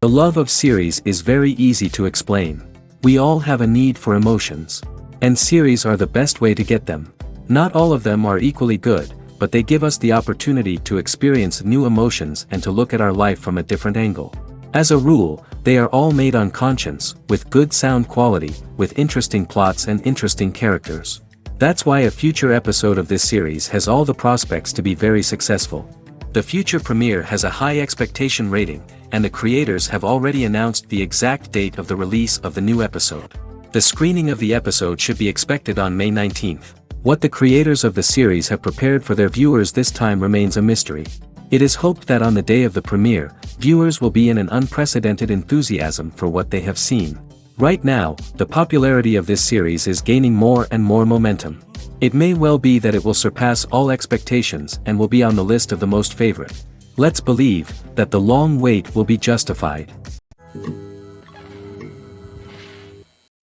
The love of series is very easy to explain. We all have a need for emotions. And series are the best way to get them. Not all of them are equally good, but they give us the opportunity to experience new emotions and to look at our life from a different angle. As a rule, they are all made on conscience, with good sound quality, with interesting plots and interesting characters. That's why a future episode of this series has all the prospects to be very successful. The future premiere has a high expectation rating, and the creators have already announced the exact date of the release of the new episode. The screening of the episode should be expected on May 19th. What the creators of the series have prepared for their viewers this time remains a mystery. It is hoped that on the day of the premiere, viewers will be in an unprecedented enthusiasm for what they have seen. Right now, the popularity of this series is gaining more and more momentum. It may well be that it will surpass all expectations and will be on the list of the most favorite. Let's believe that the long wait will be justified.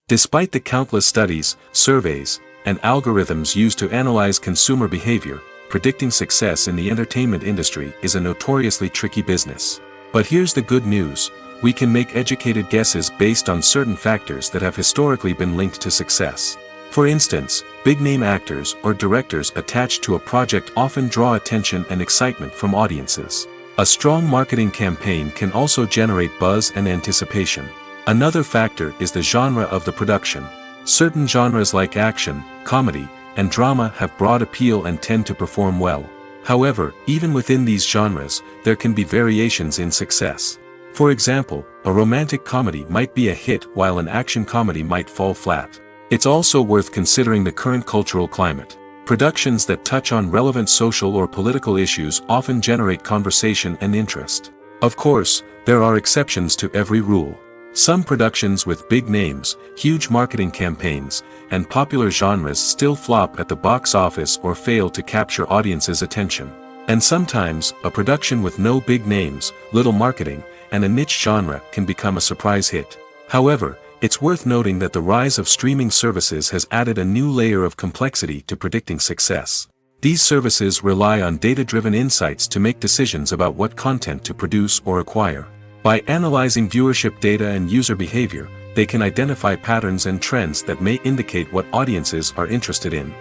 Despite the countless studies, surveys, and algorithms used to analyze consumer behavior, predicting success in the entertainment industry is a notoriously tricky business. But here's the good news: we can make educated guesses based on certain factors that have historically been linked to success. For instance, big-name actors or directors attached to a project often draw attention and excitement from audiences. A strong marketing campaign can also generate buzz and anticipation. Another factor is the genre of the production. Certain genres like action, comedy, and drama have broad appeal and tend to perform well. However, even within these genres, there can be variations in success. For example, a romantic comedy might be a hit while an action comedy might fall flat. It's also worth considering the current cultural climate. Productions that touch on relevant social or political issues often generate conversation and interest. Of course, there are exceptions to every rule. Some productions with big names, huge marketing campaigns, and popular genres still flop at the box office or fail to capture audiences' attention. And sometimes, a production with no big names, little marketing, and a niche genre can become a surprise hit. However, it's worth noting that the rise of streaming services has added a new layer of complexity to predicting success. These services rely on data-driven insights to make decisions about what content to produce or acquire. By analyzing viewership data and user behavior, they can identify patterns and trends that may indicate what audiences are interested in.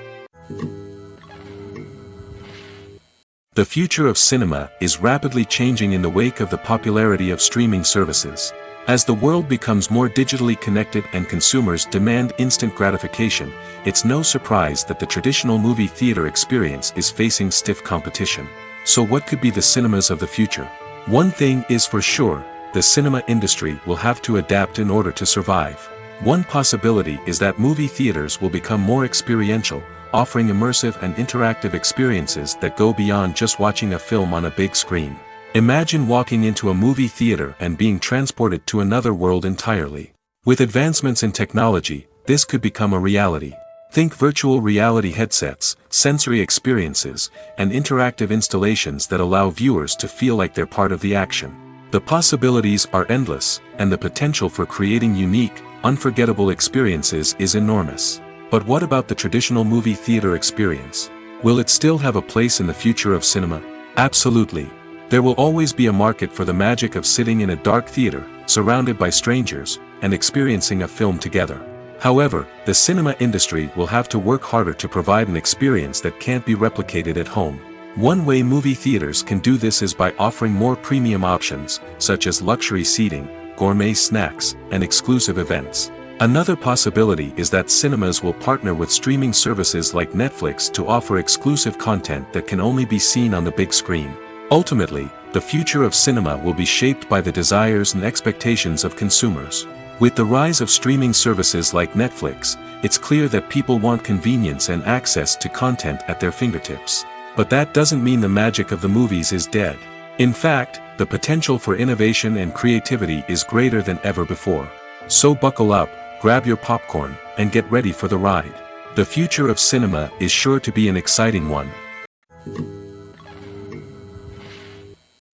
The future of cinema is rapidly changing in the wake of the popularity of streaming services. As the world becomes more digitally connected and consumers demand instant gratification, it's no surprise that the traditional movie theater experience is facing stiff competition. So what could be the cinemas of the future? One thing is for sure: the cinema industry will have to adapt in order to survive. One possibility is that movie theaters will become more experiential, offering immersive and interactive experiences that go beyond just watching a film on a big screen. Imagine walking into a movie theater and being transported to another world entirely. With advancements in technology, this could become a reality. Think virtual reality headsets, sensory experiences, and interactive installations that allow viewers to feel like they're part of the action. The possibilities are endless, and the potential for creating unique, unforgettable experiences is enormous. But what about the traditional movie theater experience? Will it still have a place in the future of cinema? Absolutely. There will always be a market for the magic of sitting in a dark theater, surrounded by strangers, and experiencing a film together. However, the cinema industry will have to work harder to provide an experience that can't be replicated at home. One way movie theaters can do this is by offering more premium options, such as luxury seating, gourmet snacks, and exclusive events. Another possibility is that cinemas will partner with streaming services like Netflix to offer exclusive content that can only be seen on the big screen. Ultimately, the future of cinema will be shaped by the desires and expectations of consumers. With the rise of streaming services like Netflix, it's clear that people want convenience and access to content at their fingertips. But that doesn't mean the magic of the movies is dead. In fact, the potential for innovation and creativity is greater than ever before. So buckle up, grab your popcorn, and get ready for the ride. The future of cinema is sure to be an exciting one.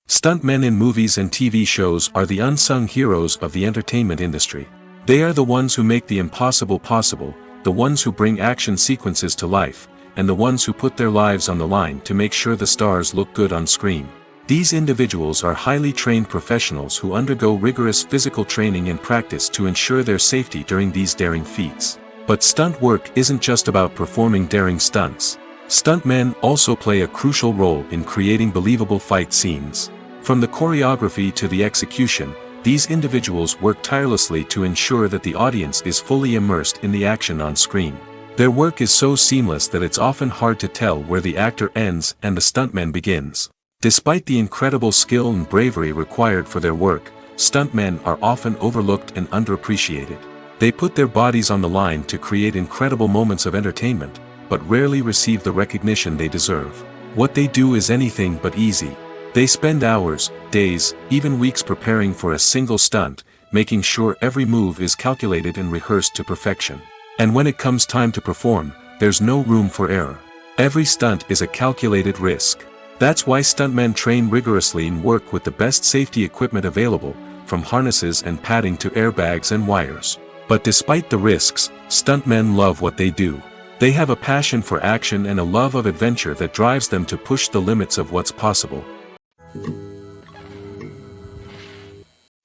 Stuntmen in movies and TV shows are the unsung heroes of the entertainment industry. They are the ones who make the impossible possible, the ones who bring action sequences to life, and the ones who put their lives on the line to make sure the stars look good on screen. These individuals are highly trained professionals who undergo rigorous physical training and practice to ensure their safety during these daring feats. But stunt work isn't just about performing daring stunts. Stuntmen also play a crucial role in creating believable fight scenes. From the choreography to the execution, these individuals work tirelessly to ensure that the audience is fully immersed in the action on screen. Their work is so seamless that it's often hard to tell where the actor ends and the stuntman begins. Despite the incredible skill and bravery required for their work, stuntmen are often overlooked and underappreciated. They put their bodies on the line to create incredible moments of entertainment, but rarely receive the recognition they deserve. What they do is anything but easy. They spend hours, days, even weeks preparing for a single stunt, making sure every move is calculated and rehearsed to perfection. And when it comes time to perform, there's no room for error. Every stunt is a calculated risk. That's why stuntmen train rigorously and work with the best safety equipment available, from harnesses and padding to airbags and wires. But despite the risks, stuntmen love what they do. They have a passion for action and a love of adventure that drives them to push the limits of what's possible.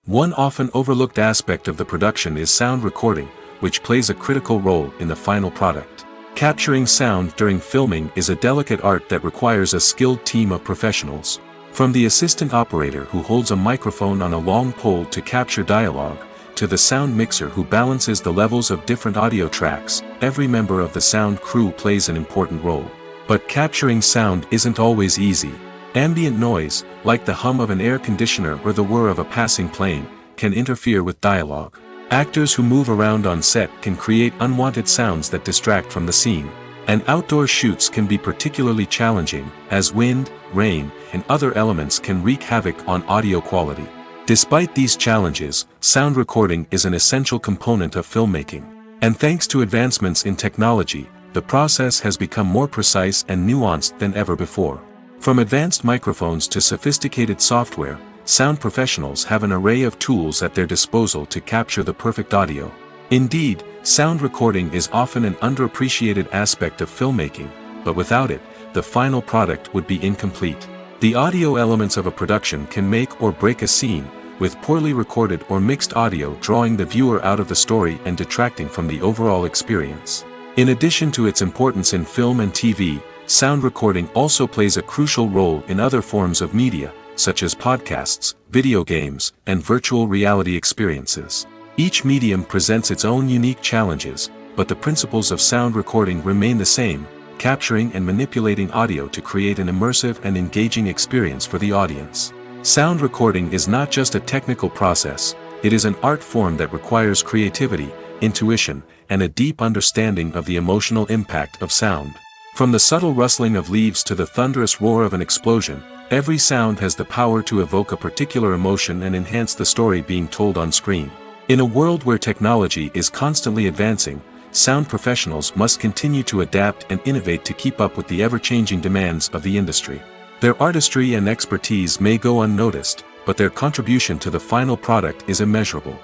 One often overlooked aspect of the production is sound recording, which plays a critical role in the final product. Capturing sound during filming is a delicate art that requires a skilled team of professionals. From the assistant operator who holds a microphone on a long pole to capture dialogue, to the sound mixer who balances the levels of different audio tracks, every member of the sound crew plays an important role. But capturing sound isn't always easy. Ambient noise, like the hum of an air conditioner or the whir of a passing plane, can interfere with dialogue. Actors who move around on set can create unwanted sounds that distract from the scene. And outdoor shoots can be particularly challenging, as wind, rain, and other elements can wreak havoc on audio quality. Despite these challenges, sound recording is an essential component of filmmaking. And thanks to advancements in technology, the process has become more precise and nuanced than ever before. From advanced microphones to sophisticated software, sound professionals have an array of tools at their disposal to capture the perfect audio. Indeed, sound recording is often an underappreciated aspect of filmmaking, but without it, the final product would be incomplete. The audio elements of a production can make or break a scene, with poorly recorded or mixed audio drawing the viewer out of the story and detracting from the overall experience. In addition to its importance in film and TV, sound recording also plays a crucial role in other forms of media, such as podcasts, video games, and virtual reality experiences. Each medium presents its own unique challenges, but the principles of sound recording remain the same, capturing and manipulating audio to create an immersive and engaging experience for the audience. Sound recording is not just a technical process, it is an art form that requires creativity, intuition, and a deep understanding of the emotional impact of sound. From the subtle rustling of leaves to the thunderous roar of an explosion, every sound has the power to evoke a particular emotion and enhance the story being told on screen. In a world where technology is constantly advancing, sound professionals must continue to adapt and innovate to keep up with the ever-changing demands of the industry. Their artistry and expertise may go unnoticed, but their contribution to the final product is immeasurable.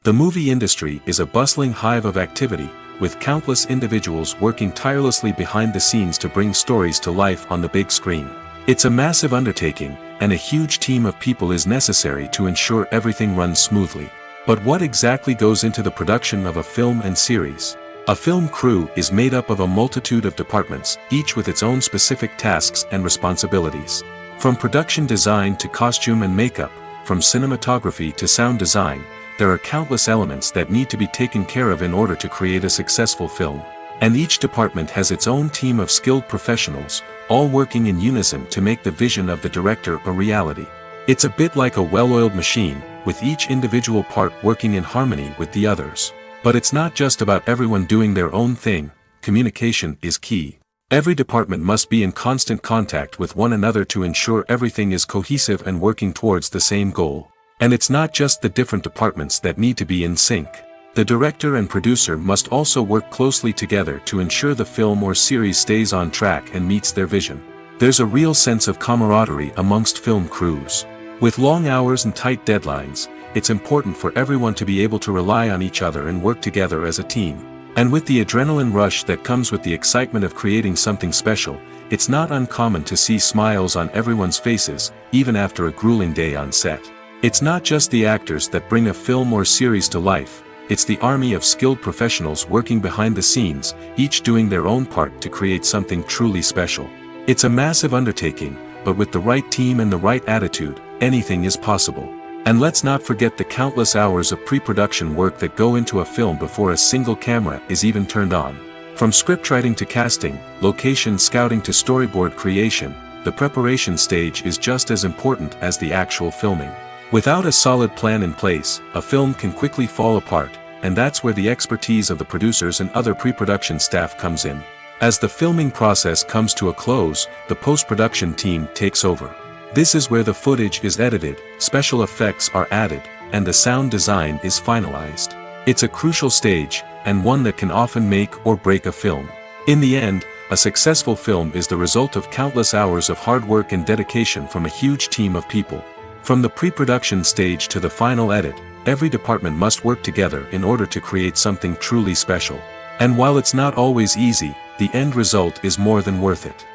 The movie industry is a bustling hive of activity, with countless individuals working tirelessly behind the scenes to bring stories to life on the big screen. It's a massive undertaking, and a huge team of people is necessary to ensure everything runs smoothly. But what exactly goes into the production of a film and series? A film crew is made up of a multitude of departments, each with its own specific tasks and responsibilities. From production design to costume and makeup, from cinematography to sound design, there are countless elements that need to be taken care of in order to create a successful film. And each department has its own team of skilled professionals, all working in unison to make the vision of the director a reality. It's a bit like a well-oiled machine, with each individual part working in harmony with the others. But it's not just about everyone doing their own thing, communication is key. Every department must be in constant contact with one another to ensure everything is cohesive and working towards the same goal. And it's not just the different departments that need to be in sync. The director and producer must also work closely together to ensure the film or series stays on track and meets their vision. There's a real sense of camaraderie amongst film crews. With long hours and tight deadlines, it's important for everyone to be able to rely on each other and work together as a team. And with the adrenaline rush that comes with the excitement of creating something special, it's not uncommon to see smiles on everyone's faces, even after a grueling day on set. It's not just the actors that bring a film or series to life, it's the army of skilled professionals working behind the scenes, each doing their own part to create something truly special. It's a massive undertaking, but with the right team and the right attitude, anything is possible. And let's not forget the countless hours of pre-production work that go into a film before a single camera is even turned on. From scriptwriting to casting, location scouting to storyboard creation, the preparation stage is just as important as the actual filming. Without a solid plan in place, a film can quickly fall apart, and that's where the expertise of the producers and other pre-production staff comes in. As the filming process comes to a close, the post-production team takes over. This is where the footage is edited, special effects are added, and the sound design is finalized. It's a crucial stage, and one that can often make or break a film. In the end, a successful film is the result of countless hours of hard work and dedication from a huge team of people. From the pre-production stage to the final edit, every department must work together in order to create something truly special. And while it's not always easy, the end result is more than worth it.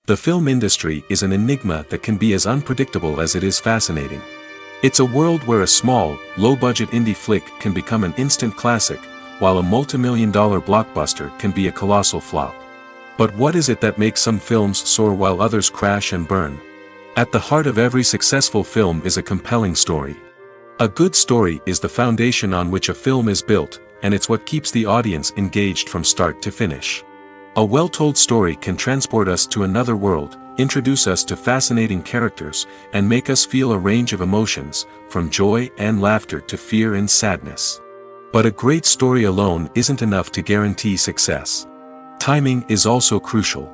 The film industry is an enigma that can be as unpredictable as it is fascinating. It's a world where a small, low-budget indie flick can become an instant classic, while a multi-million-dollar blockbuster can be a colossal flop. But what is it that makes some films soar while others crash and burn? At the heart of every successful film is a compelling story. A good story is the foundation on which a film is built, and it's what keeps the audience engaged from start to finish. A well-told story can transport us to another world, introduce us to fascinating characters, and make us feel a range of emotions, from joy and laughter to fear and sadness. But a great story alone isn't enough to guarantee success. Timing is also crucial.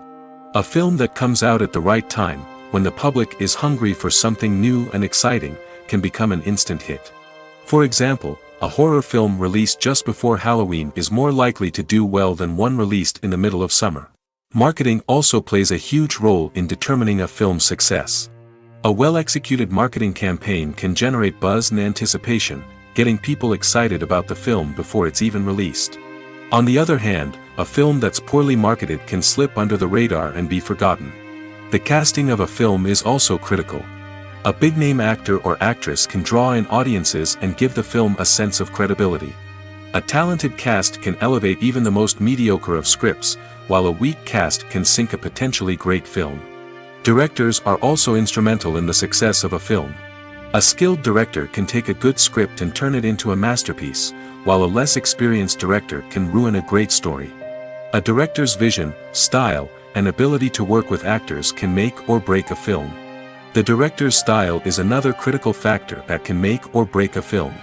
A film that comes out at the right time, when the public is hungry for something new and exciting, can become an instant hit. For example, a horror film released just before Halloween is more likely to do well than one released in the middle of summer. Marketing also plays a huge role in determining a film's success. A well-executed marketing campaign can generate buzz and anticipation, getting people excited about the film before it's even released. On the other hand, a film that's poorly marketed can slip under the radar and be forgotten. The casting of a film is also critical. A big-name actor or actress can draw in audiences and give the film a sense of credibility. A talented cast can elevate even the most mediocre of scripts, while a weak cast can sink a potentially great film. Directors are also instrumental in the success of a film. A skilled director can take a good script and turn it into a masterpiece, while a less experienced director can ruin a great story. A director's vision, style, and ability to work with actors can make or break a film. The director's style is another critical factor that can make or break a film.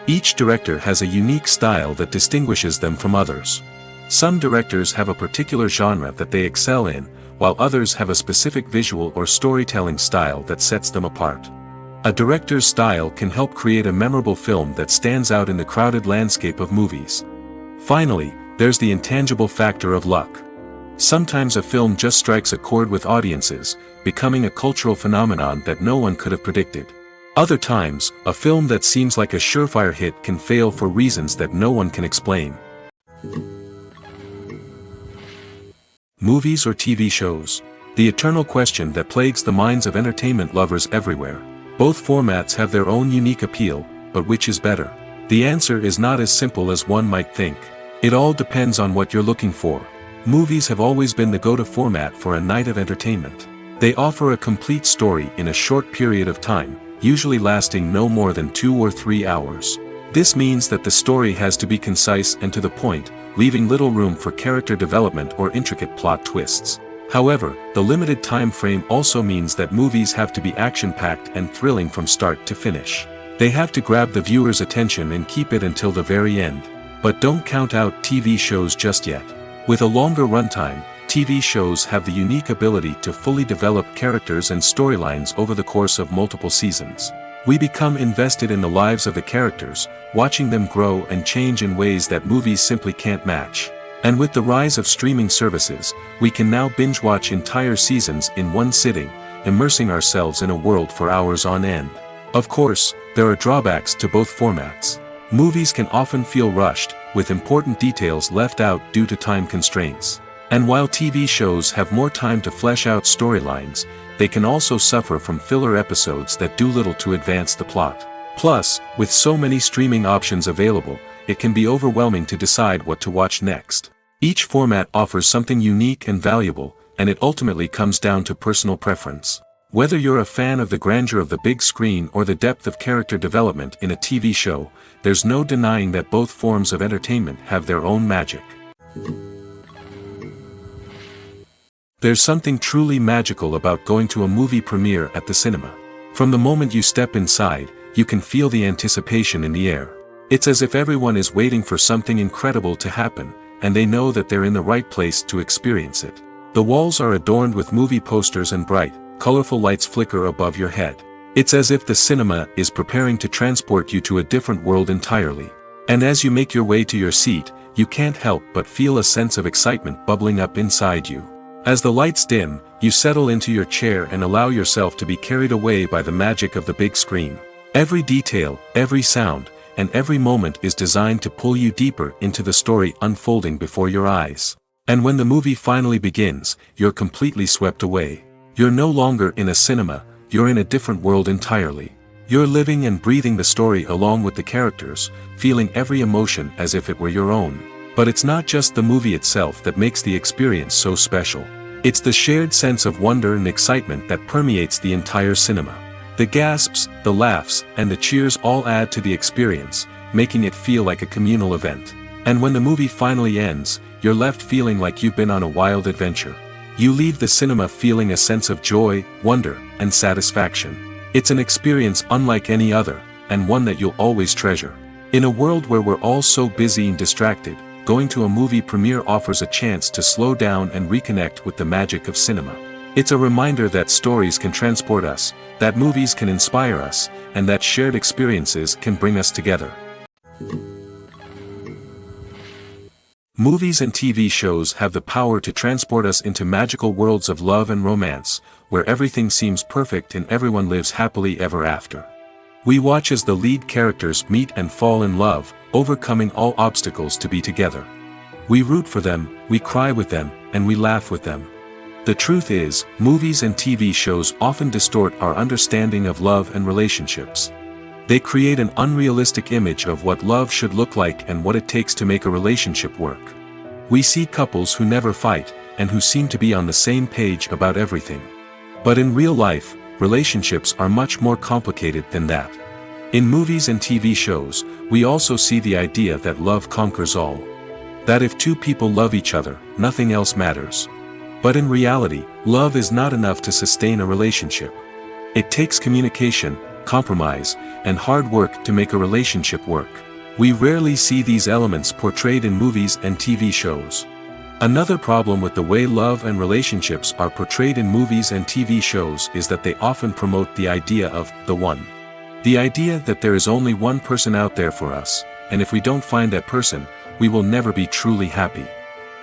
Each director has a unique style that distinguishes them from others. Some directors have a particular genre that they excel in, while others have a specific visual or storytelling style that sets them apart. A director's style can help create a memorable film that stands out in the crowded landscape of movies. Finally, there's the intangible factor of luck. Sometimes a film just strikes a chord with audiences, becoming a cultural phenomenon that no one could have predicted. Other times, a film that seems like a surefire hit can fail for reasons that no one can explain. Movies or TV shows? The eternal question that plagues the minds of entertainment lovers everywhere. Both formats have their own unique appeal, but which is better? The answer is not as simple as one might think. It all depends on what you're looking for. Movies have always been the go-to format for a night of entertainment. They offer a complete story in a short period of time, usually lasting no more than 2 or 3 hours. This means that the story has to be concise and to the point, leaving little room for character development or intricate plot twists. However, the limited time frame also means that movies have to be action-packed and thrilling from start to finish. They have to grab the viewer's attention and keep it until the very end. But don't count out TV shows just yet. With a longer runtime, TV shows have the unique ability to fully develop characters and storylines over the course of multiple seasons. We become invested in the lives of the characters, watching them grow and change in ways that movies simply can't match. And with the rise of streaming services, we can now binge-watch entire seasons in one sitting, immersing ourselves in a world for hours on end. Of course, there are drawbacks to both formats. Movies can often feel rushed, with important details left out due to time constraints. And while TV shows have more time to flesh out storylines, they can also suffer from filler episodes that do little to advance the plot. Plus, with so many streaming options available, it can be overwhelming to decide what to watch next. Each format offers something unique and valuable, and it ultimately comes down to personal preference. Whether you're a fan of the grandeur of the big screen or the depth of character development in a TV show, there's no denying that both forms of entertainment have their own magic. There's something truly magical about going to a movie premiere at the cinema. From the moment you step inside, you can feel the anticipation in the air. It's as if everyone is waiting for something incredible to happen, and they know that they're in the right place to experience it. The walls are adorned with movie posters and bright, colorful lights flicker above your head. It's as if the cinema is preparing to transport you to a different world entirely. And as you make your way to your seat, you can't help but feel a sense of excitement bubbling up inside you. As the lights dim, you settle into your chair and allow yourself to be carried away by the magic of the big screen. Every detail, every sound, and every moment is designed to pull you deeper into the story unfolding before your eyes. And when the movie finally begins, you're completely swept away. You're no longer in a cinema, you're in a different world entirely. You're living and breathing the story along with the characters, feeling every emotion as if it were your own. But it's not just the movie itself that makes the experience so special. It's the shared sense of wonder and excitement that permeates the entire cinema. The gasps, the laughs, and the cheers all add to the experience, making it feel like a communal event. And when the movie finally ends, you're left feeling like you've been on a wild adventure. You leave the cinema feeling a sense of joy, wonder, and satisfaction. It's an experience unlike any other, and one that you'll always treasure. In a world where we're all so busy and distracted, going to a movie premiere offers a chance to slow down and reconnect with the magic of cinema. It's a reminder that stories can transport us, that movies can inspire us, and that shared experiences can bring us together. Movies and TV shows have the power to transport us into magical worlds of love and romance, where everything seems perfect and everyone lives happily ever after. We watch as the lead characters meet and fall in love, overcoming all obstacles to be together. We root for them, we cry with them, and we laugh with them. The truth is, movies and TV shows often distort our understanding of love and relationships. They create an unrealistic image of what love should look like and what it takes to make a relationship work. We see couples who never fight, and who seem to be on the same page about everything. But in real life, relationships are much more complicated than that. In movies and TV shows, we also see the idea that love conquers all. That if two people love each other, nothing else matters. But in reality, love is not enough to sustain a relationship. It takes communication, compromise, and hard work to make a relationship work. We rarely see these elements portrayed in movies and TV shows. Another problem with the way love and relationships are portrayed in movies and TV shows is that they often promote the idea of the one. The idea that there is only one person out there for us, and if we don't find that person, we will never be truly happy.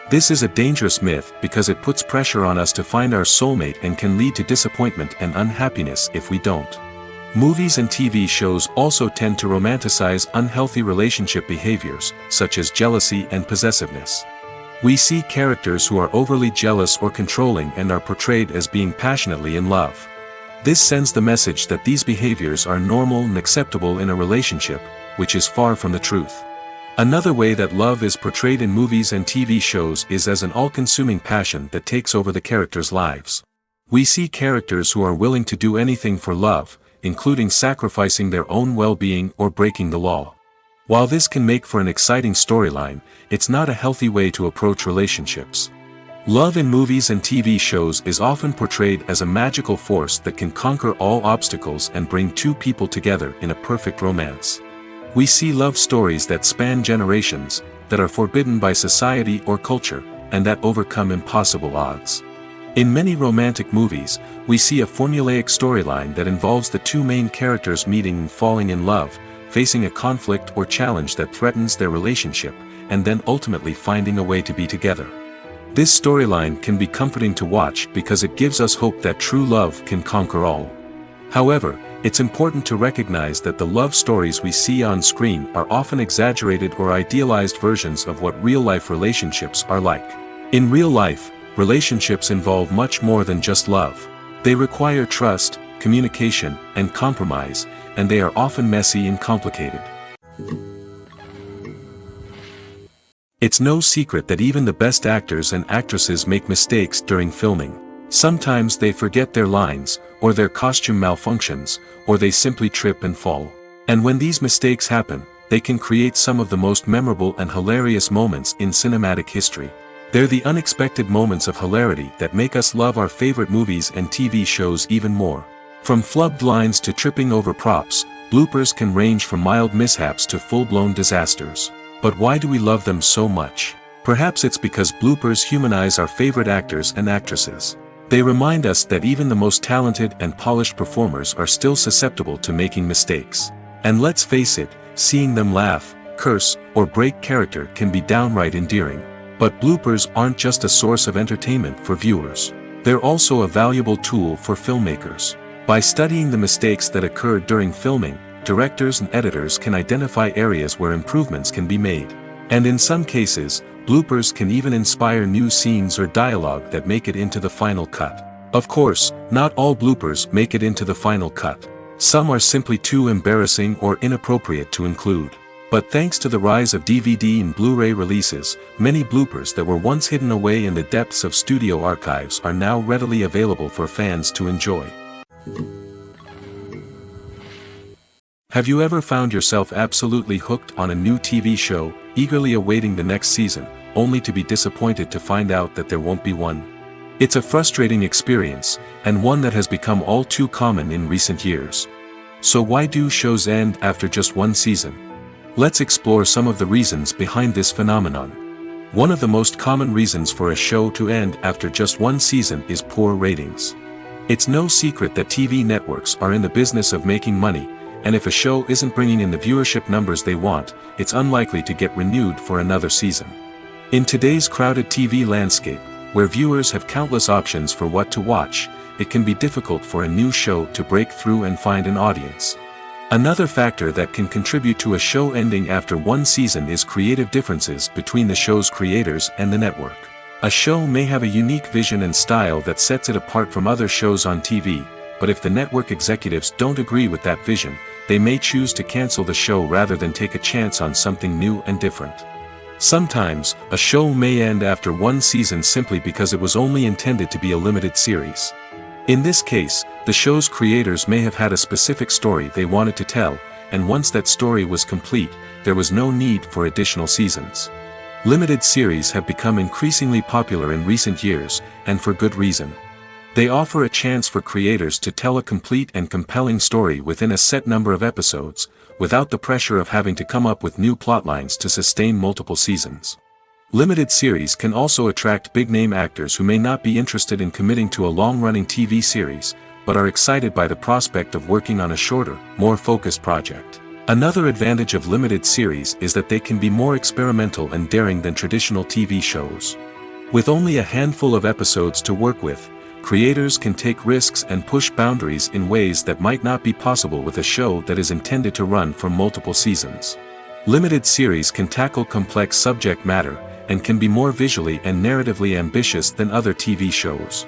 This is a dangerous myth because it puts pressure on us to find our soulmate and can lead to disappointment and unhappiness if we don't. Movies and TV shows also tend to romanticize unhealthy relationship behaviors, such as jealousy and possessiveness. We see characters who are overly jealous or controlling and are portrayed as being passionately in love. This sends the message that these behaviors are normal and acceptable in a relationship, which is far from the truth. Another way that love is portrayed in movies and TV shows is as an all-consuming passion that takes over the characters' lives. We see characters who are willing to do anything for love, including sacrificing their own well-being or breaking the law. While this can make for an exciting storyline, it's not a healthy way to approach relationships. Love in movies and TV shows is often portrayed as a magical force that can conquer all obstacles and bring two people together in a perfect romance. We see love stories that span generations, that are forbidden by society or culture, and that overcome impossible odds. In many romantic movies, we see a formulaic storyline that involves the two main characters meeting and falling in love, facing a conflict or challenge that threatens their relationship, and then ultimately finding a way to be together. This storyline can be comforting to watch because it gives us hope that true love can conquer all. However, It's important to recognize that the love stories we see on screen are often exaggerated or idealized versions of what real-life relationships are like. In real life, relationships involve much more than just love. They require trust, communication, and compromise, and they are often messy and complicated. It's no secret that even the best actors and actresses make mistakes during filming. Sometimes they forget their lines, or their costume malfunctions, or they simply trip and fall. And when these mistakes happen, they can create some of the most memorable and hilarious moments in cinematic history. They're the unexpected moments of hilarity that make us love our favorite movies and TV shows even more. From flubbed lines to tripping over props, bloopers can range from mild mishaps to full-blown disasters. But why do we love them so much? Perhaps it's because bloopers humanize our favorite actors and actresses. They remind us that even the most talented and polished performers are still susceptible to making mistakes. And let's face it, seeing them laugh, curse, or break character can be downright endearing. But bloopers aren't just a source of entertainment for viewers. They're also a valuable tool for filmmakers. By studying the mistakes that occurred during filming, directors and editors can identify areas where improvements can be made. And in some cases, bloopers can even inspire new scenes or dialogue that make it into the final cut. Of course, not all bloopers make it into the final cut. Some are simply too embarrassing or inappropriate to include. But thanks to the rise of DVD and Blu-ray releases, many bloopers that were once hidden away in the depths of studio archives are now readily available for fans to enjoy. Have you ever found yourself absolutely hooked on a new TV show, eagerly awaiting the next season, only to be disappointed to find out that there won't be one? It's a frustrating experience, and one that has become all too common in recent years. So why do shows end after just one season? Let's explore some of the reasons behind this phenomenon. One of the most common reasons for a show to end after just one season is poor ratings. It's no secret that TV networks are in the business of making money, and if a show isn't bringing in the viewership numbers they want, it's unlikely to get renewed for another season. In today's crowded TV landscape, where viewers have countless options for what to watch, it can be difficult for a new show to break through and find an audience. Another factor that can contribute to a show ending after one season is creative differences between the show's creators and the network. A show may have a unique vision and style that sets it apart from other shows on TV, but if the network executives don't agree with that vision, they may choose to cancel the show rather than take a chance on something new and different. Sometimes, a show may end after one season simply because it was only intended to be a limited series. In this case, the show's creators may have had a specific story they wanted to tell, and once that story was complete, there was no need for additional seasons. Limited series have become increasingly popular in recent years, and for good reason. They offer a chance for creators to tell a complete and compelling story within a set number of episodes, without the pressure of having to come up with new plotlines to sustain multiple seasons. Limited series can also attract big-name actors who may not be interested in committing to a long-running TV series, but are excited by the prospect of working on a shorter, more focused project. Another advantage of limited series is that they can be more experimental and daring than traditional TV shows. With only a handful of episodes to work with, creators can take risks and push boundaries in ways that might not be possible with a show that is intended to run for multiple seasons. Limited series can tackle complex subject matter, and can be more visually and narratively ambitious than other TV shows.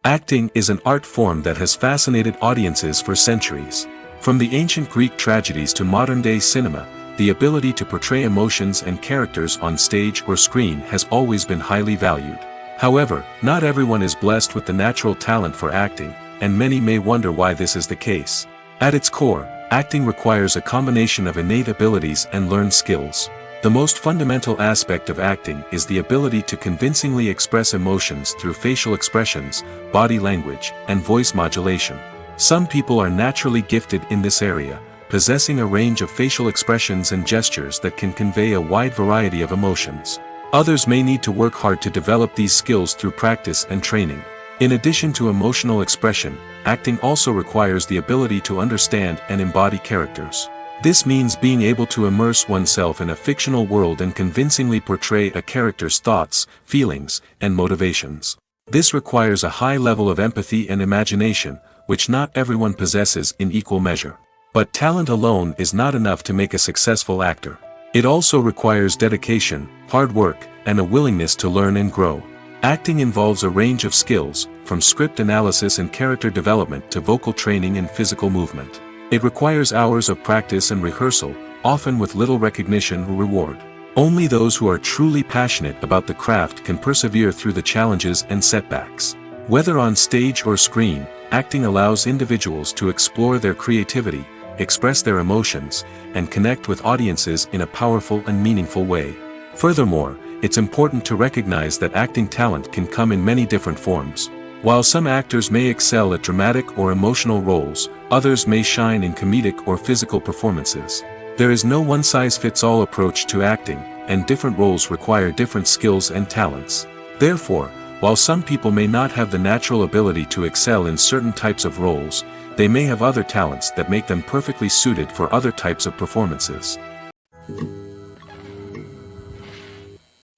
Acting is an art form that has fascinated audiences for centuries. From the ancient Greek tragedies to modern-day cinema, the ability to portray emotions and characters on stage or screen has always been highly valued. However, not everyone is blessed with the natural talent for acting, and many may wonder why this is the case. At its core, acting requires a combination of innate abilities and learned skills. The most fundamental aspect of acting is the ability to convincingly express emotions through facial expressions, body language, and voice modulation. Some people are naturally gifted in this area, possessing a range of facial expressions and gestures that can convey a wide variety of emotions. Others may need to work hard to develop these skills through practice and training. In addition to emotional expression, acting also requires the ability to understand and embody characters. This means being able to immerse oneself in a fictional world and convincingly portray a character's thoughts, feelings, and motivations. This requires a high level of empathy and imagination, which not everyone possesses in equal measure. But talent alone is not enough to make a successful actor. It also requires dedication, hard work, and a willingness to learn and grow. Acting involves a range of skills, from script analysis and character development to vocal training and physical movement. It requires hours of practice and rehearsal, often with little recognition or reward. Only those who are truly passionate about the craft can persevere through the challenges and setbacks. Whether on stage or screen, acting allows individuals to explore their creativity, express their emotions, and connect with audiences in a powerful and meaningful way. Furthermore, it's important to recognize that acting talent can come in many different forms. While some actors may excel at dramatic or emotional roles, others may shine in comedic or physical performances. There is no one-size-fits-all approach to acting, and different roles require different skills and talents. Therefore, while some people may not have the natural ability to excel in certain types of roles, they may have other talents that make them perfectly suited for other types of performances.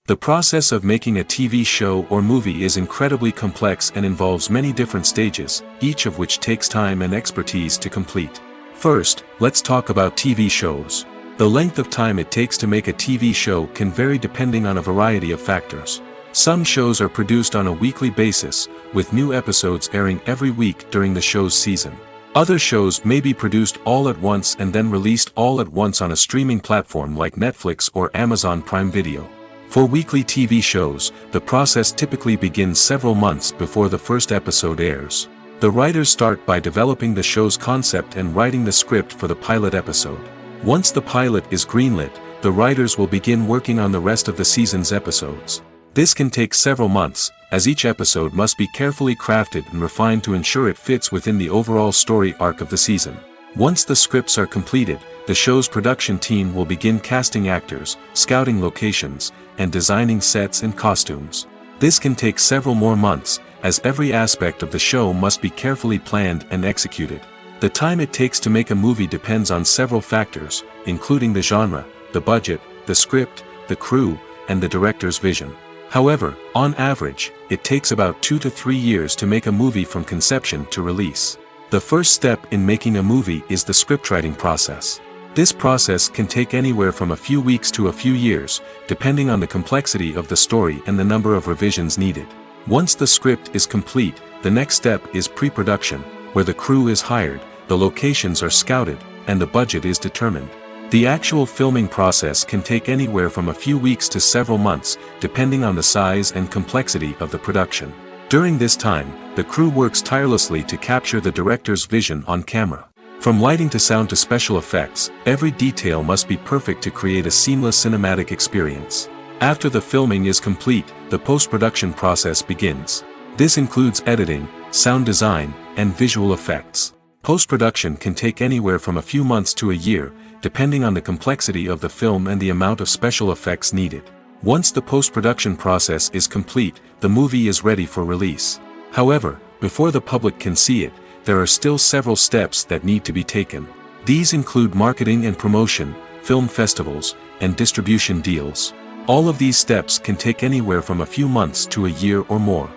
The process of making a TV show or movie is incredibly complex and involves many different stages, each of which takes time and expertise to complete. First, let's talk about TV shows. The length of time it takes to make a TV show can vary depending on a variety of factors. Some shows are produced on a weekly basis, with new episodes airing every week during the show's season. Other shows may be produced all at once and then released all at once on a streaming platform like Netflix or Amazon Prime Video. For weekly TV shows, the process typically begins several months before the first episode airs. The writers start by developing the show's concept and writing the script for the pilot episode. Once the pilot is greenlit, the writers will begin working on the rest of the season's episodes. This can take several months, as each episode must be carefully crafted and refined to ensure it fits within the overall story arc of the season. Once the scripts are completed, the show's production team will begin casting actors, scouting locations, and designing sets and costumes. This can take several more months, as every aspect of the show must be carefully planned and executed. The time it takes to make a movie depends on several factors, including the genre, the budget, the script, the crew, and the director's vision. However, on average, it takes about 2 to 3 years to make a movie from conception to release. The first step in making a movie is the scriptwriting process. This process can take anywhere from a few weeks to a few years, depending on the complexity of the story and the number of revisions needed. Once the script is complete, the next step is pre-production, where the crew is hired, the locations are scouted, and the budget is determined. The actual filming process can take anywhere from a few weeks to several months, depending on the size and complexity of the production. During this time, the crew works tirelessly to capture the director's vision on camera. From lighting to sound to special effects, every detail must be perfect to create a seamless cinematic experience. After the filming is complete, the post-production process begins. This includes editing, sound design, and visual effects. Post-production can take anywhere from a few months to a year, depending on the complexity of the film and the amount of special effects needed. Once the post-production process is complete, the movie is ready for release. However, before the public can see it, there are still several steps that need to be taken. These include marketing and promotion, film festivals, and distribution deals. All of these steps can take anywhere from a few months to a year or more.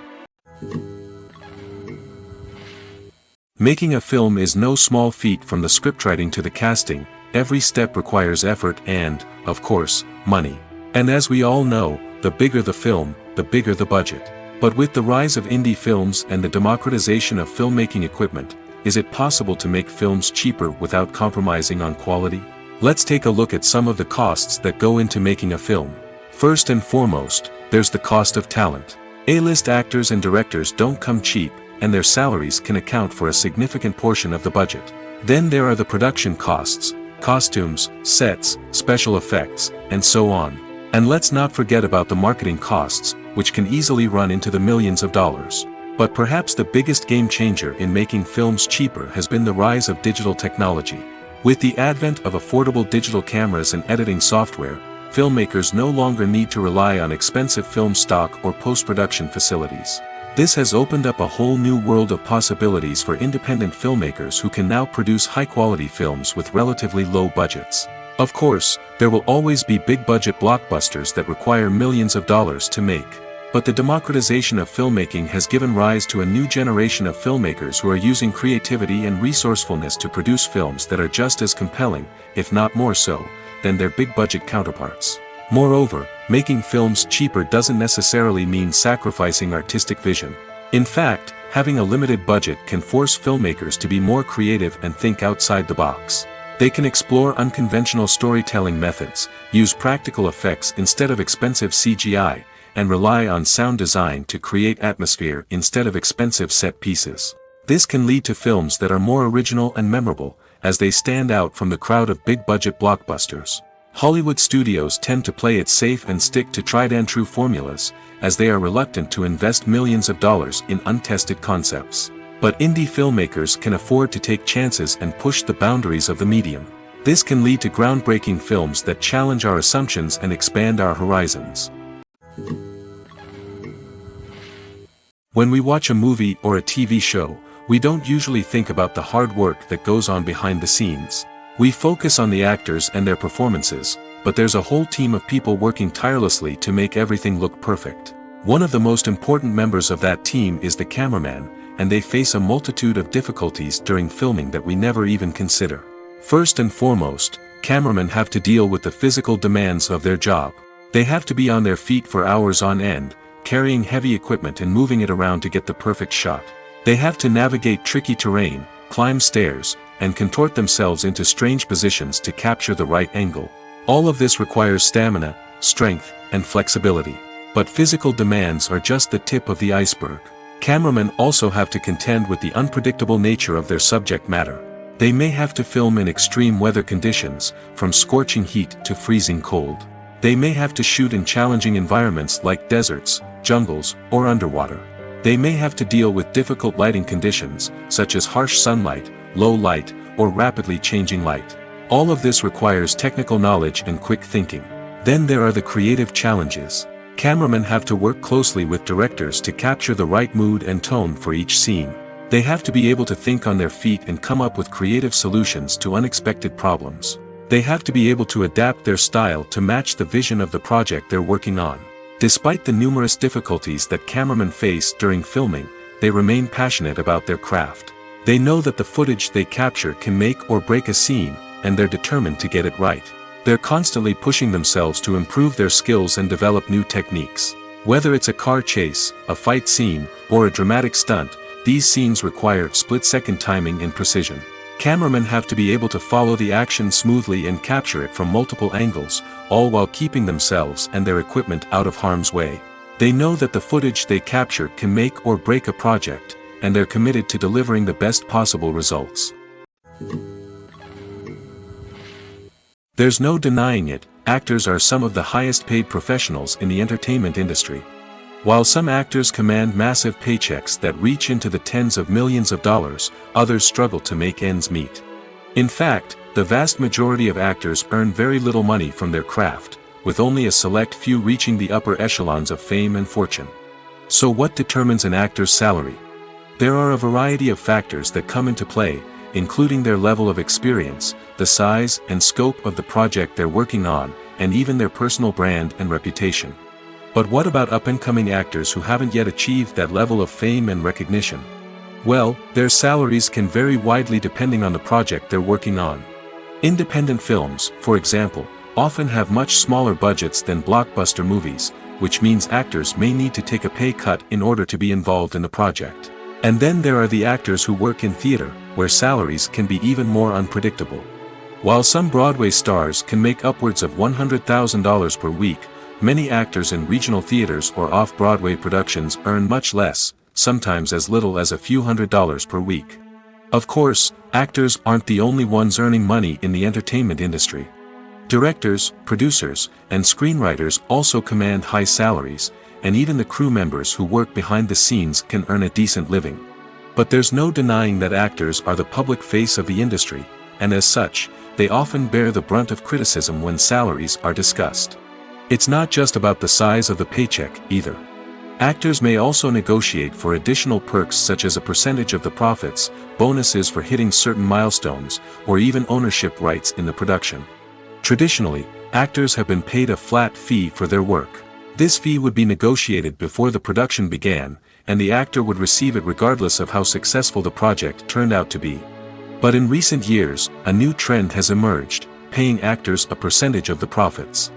Making a film is no small feat. From the scriptwriting to the casting, every step requires effort and, of course, money. And as we all know, the bigger the film, the bigger the budget. But with the rise of indie films and the democratization of filmmaking equipment, is it possible to make films cheaper without compromising on quality? Let's take a look at some of the costs that go into making a film. First and foremost, there's the cost of talent. A-list actors and directors don't come cheap, and their salaries can account for a significant portion of the budget. Then there are the production costs, costumes, sets, special effects, and so on. And let's not forget about the marketing costs, which can easily run into the millions of dollars. But perhaps the biggest game changer in making films cheaper has been the rise of digital technology. With the advent of affordable digital cameras and editing software, filmmakers no longer need to rely on expensive film stock or post-production facilities. This has opened up a whole new world of possibilities for independent filmmakers who can now produce high-quality films with relatively low budgets. Of course, there will always be big-budget blockbusters that require millions of dollars to make. But the democratization of filmmaking has given rise to a new generation of filmmakers who are using creativity and resourcefulness to produce films that are just as compelling, if not more so, than their big-budget counterparts. Moreover, making films cheaper doesn't necessarily mean sacrificing artistic vision. In fact, having a limited budget can force filmmakers to be more creative and think outside the box. They can explore unconventional storytelling methods, use practical effects instead of expensive CGI, and rely on sound design to create atmosphere instead of expensive set pieces. This can lead to films that are more original and memorable, as they stand out from the crowd of big-budget blockbusters. Hollywood studios tend to play it safe and stick to tried-and-true formulas, as they are reluctant to invest millions of dollars in untested concepts. But indie filmmakers can afford to take chances and push the boundaries of the medium. This can lead to groundbreaking films that challenge our assumptions and expand our horizons. When we watch a movie or a TV show, we don't usually think about the hard work that goes on behind the scenes. We focus on the actors and their performances, but there's a whole team of people working tirelessly to make everything look perfect. One of the most important members of that team is the cameraman, and they face a multitude of difficulties during filming that we never even consider. First and foremost, cameramen have to deal with the physical demands of their job. They have to be on their feet for hours on end, carrying heavy equipment and moving it around to get the perfect shot. They have to navigate tricky terrain, climb stairs, and contort themselves into strange positions to capture the right angle. All of this requires stamina, strength, and flexibility. But physical demands are just the tip of the iceberg. Cameramen also have to contend with the unpredictable nature of their subject matter. They may have to film in extreme weather conditions, from scorching heat to freezing cold. They may have to shoot in challenging environments like deserts, jungles, or underwater. They may have to deal with difficult lighting conditions, such as harsh sunlight, low light, or rapidly changing light. All of this requires technical knowledge and quick thinking. Then there are the creative challenges. Cameramen have to work closely with directors to capture the right mood and tone for each scene. They have to be able to think on their feet and come up with creative solutions to unexpected problems. They have to be able to adapt their style to match the vision of the project they're working on. Despite the numerous difficulties that cameramen face during filming, they remain passionate about their craft. They know that the footage they capture can make or break a scene, and they're determined to get it right. They're constantly pushing themselves to improve their skills and develop new techniques. Whether it's a car chase, a fight scene, or a dramatic stunt, these scenes require split-second timing and precision. Cameramen have to be able to follow the action smoothly and capture it from multiple angles, all while keeping themselves and their equipment out of harm's way. They know that the footage they capture can make or break a project, and they're committed to delivering the best possible results. There's no denying it, actors are some of the highest paid professionals in the entertainment industry. While some actors command massive paychecks that reach into the tens of millions of dollars, others struggle to make ends meet. In fact, the vast majority of actors earn very little money from their craft, with only a select few reaching the upper echelons of fame and fortune. So what determines an actor's salary? There are a variety of factors that come into play, including their level of experience, the size and scope of the project they're working on, and even their personal brand and reputation. But what about up-and-coming actors who haven't yet achieved that level of fame and recognition? Well, their salaries can vary widely depending on the project they're working on. Independent films, for example, often have much smaller budgets than blockbuster movies, which means actors may need to take a pay cut in order to be involved in the project. And then there are the actors who work in theater, where salaries can be even more unpredictable. While some Broadway stars can make upwards of $100,000 per week, many actors in regional theaters or off-Broadway productions earn much less, sometimes as little as a few $100s per week. Of course, actors aren't the only ones earning money in the entertainment industry. Directors, producers, and screenwriters also command high salaries, and even the crew members who work behind the scenes can earn a decent living. But there's no denying that actors are the public face of the industry, and as such, they often bear the brunt of criticism when salaries are discussed. It's not just about the size of the paycheck, either. Actors may also negotiate for additional perks such as a percentage of the profits, bonuses for hitting certain milestones, or even ownership rights in the production. Traditionally, actors have been paid a flat fee for their work. This fee would be negotiated before the production began, and the actor would receive it regardless of how successful the project turned out to be. But in recent years, a new trend has emerged, paying actors a percentage of the profits.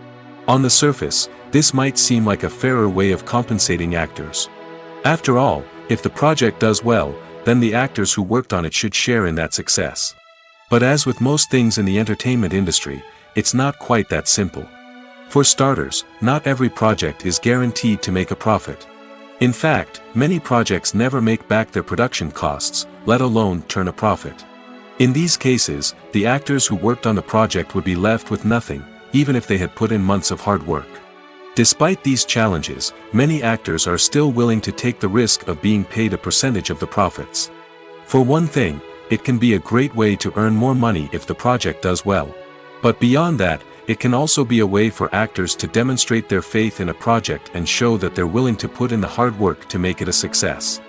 On the surface, this might seem like a fairer way of compensating actors. After all, if the project does well, then the actors who worked on it should share in that success. But as with most things in the entertainment industry, it's not quite that simple. For starters, not every project is guaranteed to make a profit. In fact, many projects never make back their production costs, let alone turn a profit. In these cases, the actors who worked on the project would be left with nothing, even if they had put in months of hard work. Despite these challenges, many actors are still willing to take the risk of being paid a percentage of the profits. For one thing, it can be a great way to earn more money if the project does well. But beyond that, it can also be a way for actors to demonstrate their faith in a project and show that they're willing to put in the hard work to make it a success.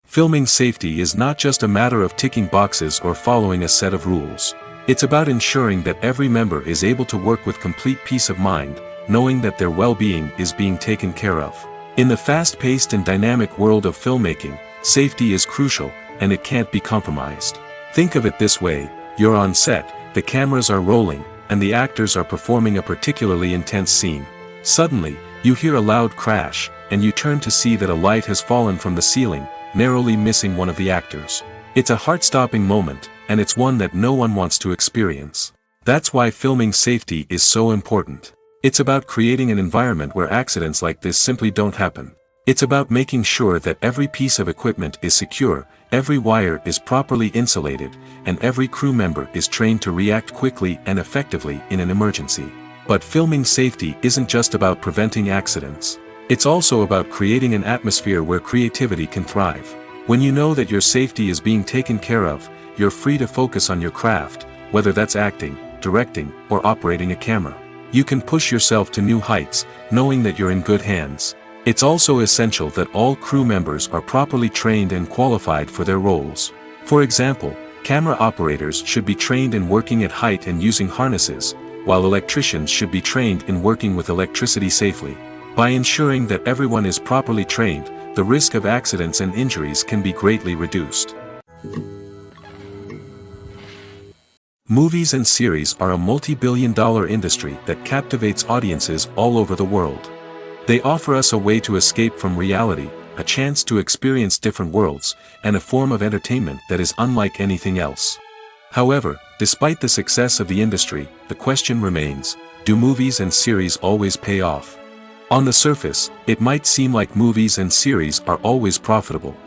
Filming safety is not just a matter of ticking boxes or following a set of rules. It's about ensuring that every member is able to work with complete peace of mind, knowing that their well-being is being taken care of. In the fast-paced and dynamic world of filmmaking, safety is crucial, and it can't be compromised. Think of it this way: you're on set, the cameras are rolling, and the actors are performing a particularly intense scene. Suddenly, you hear a loud crash, and you turn to see that a light has fallen from the ceiling, narrowly missing one of the actors. It's a heart-stopping moment, and it's one that no one wants to experience. That's why filming safety is so important. It's about creating an environment where accidents like this simply don't happen. It's about making sure that every piece of equipment is secure, every wire is properly insulated, and every crew member is trained to react quickly and effectively in an emergency. But filming safety isn't just about preventing accidents. It's also about creating an atmosphere where creativity can thrive. When you know that your safety is being taken care of, you're free to focus on your craft, whether that's acting, directing, or operating a camera. You can push yourself to new heights, knowing that you're in good hands. It's also essential that all crew members are properly trained and qualified for their roles. For example, camera operators should be trained in working at height and using harnesses, while electricians should be trained in working with electricity safely. By ensuring that everyone is properly trained, the risk of accidents and injuries can be greatly reduced. Movies and series are a multi-billion-dollar industry that captivates audiences all over the world. They offer us a way to escape from reality, a chance to experience different worlds, and a form of entertainment that is unlike anything else. However, despite the success of the industry, the question remains: do movies and series always pay off? On the surface, it might seem like movies and series are always profitable.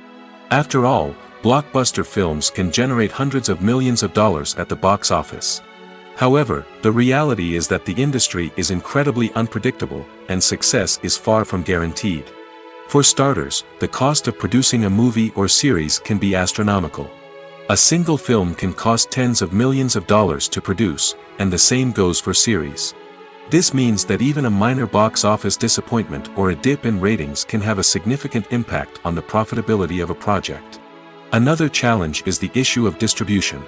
After all, blockbuster films can generate hundreds of millions of dollars at the box office. However, the reality is that the industry is incredibly unpredictable, and success is far from guaranteed. For starters, the cost of producing a movie or series can be astronomical. A single film can cost tens of millions of dollars to produce, and the same goes for series. This means that even a minor box office disappointment or a dip in ratings can have a significant impact on the profitability of a project. Another challenge is the issue of distribution.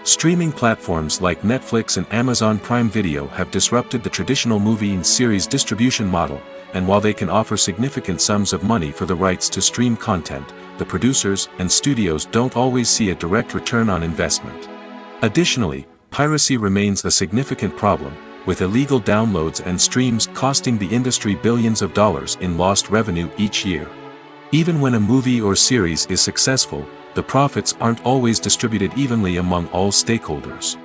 Streaming platforms like Netflix and Amazon Prime Video have disrupted the traditional movie and series distribution model, and while they can offer significant sums of money for the rights to stream content, the producers and studios don't always see a direct return on investment. Additionally, piracy remains a significant problem, with illegal downloads and streams costing the industry billions of dollars in lost revenue each year. Even when a movie or series is successful, the profits aren't always distributed evenly among all stakeholders.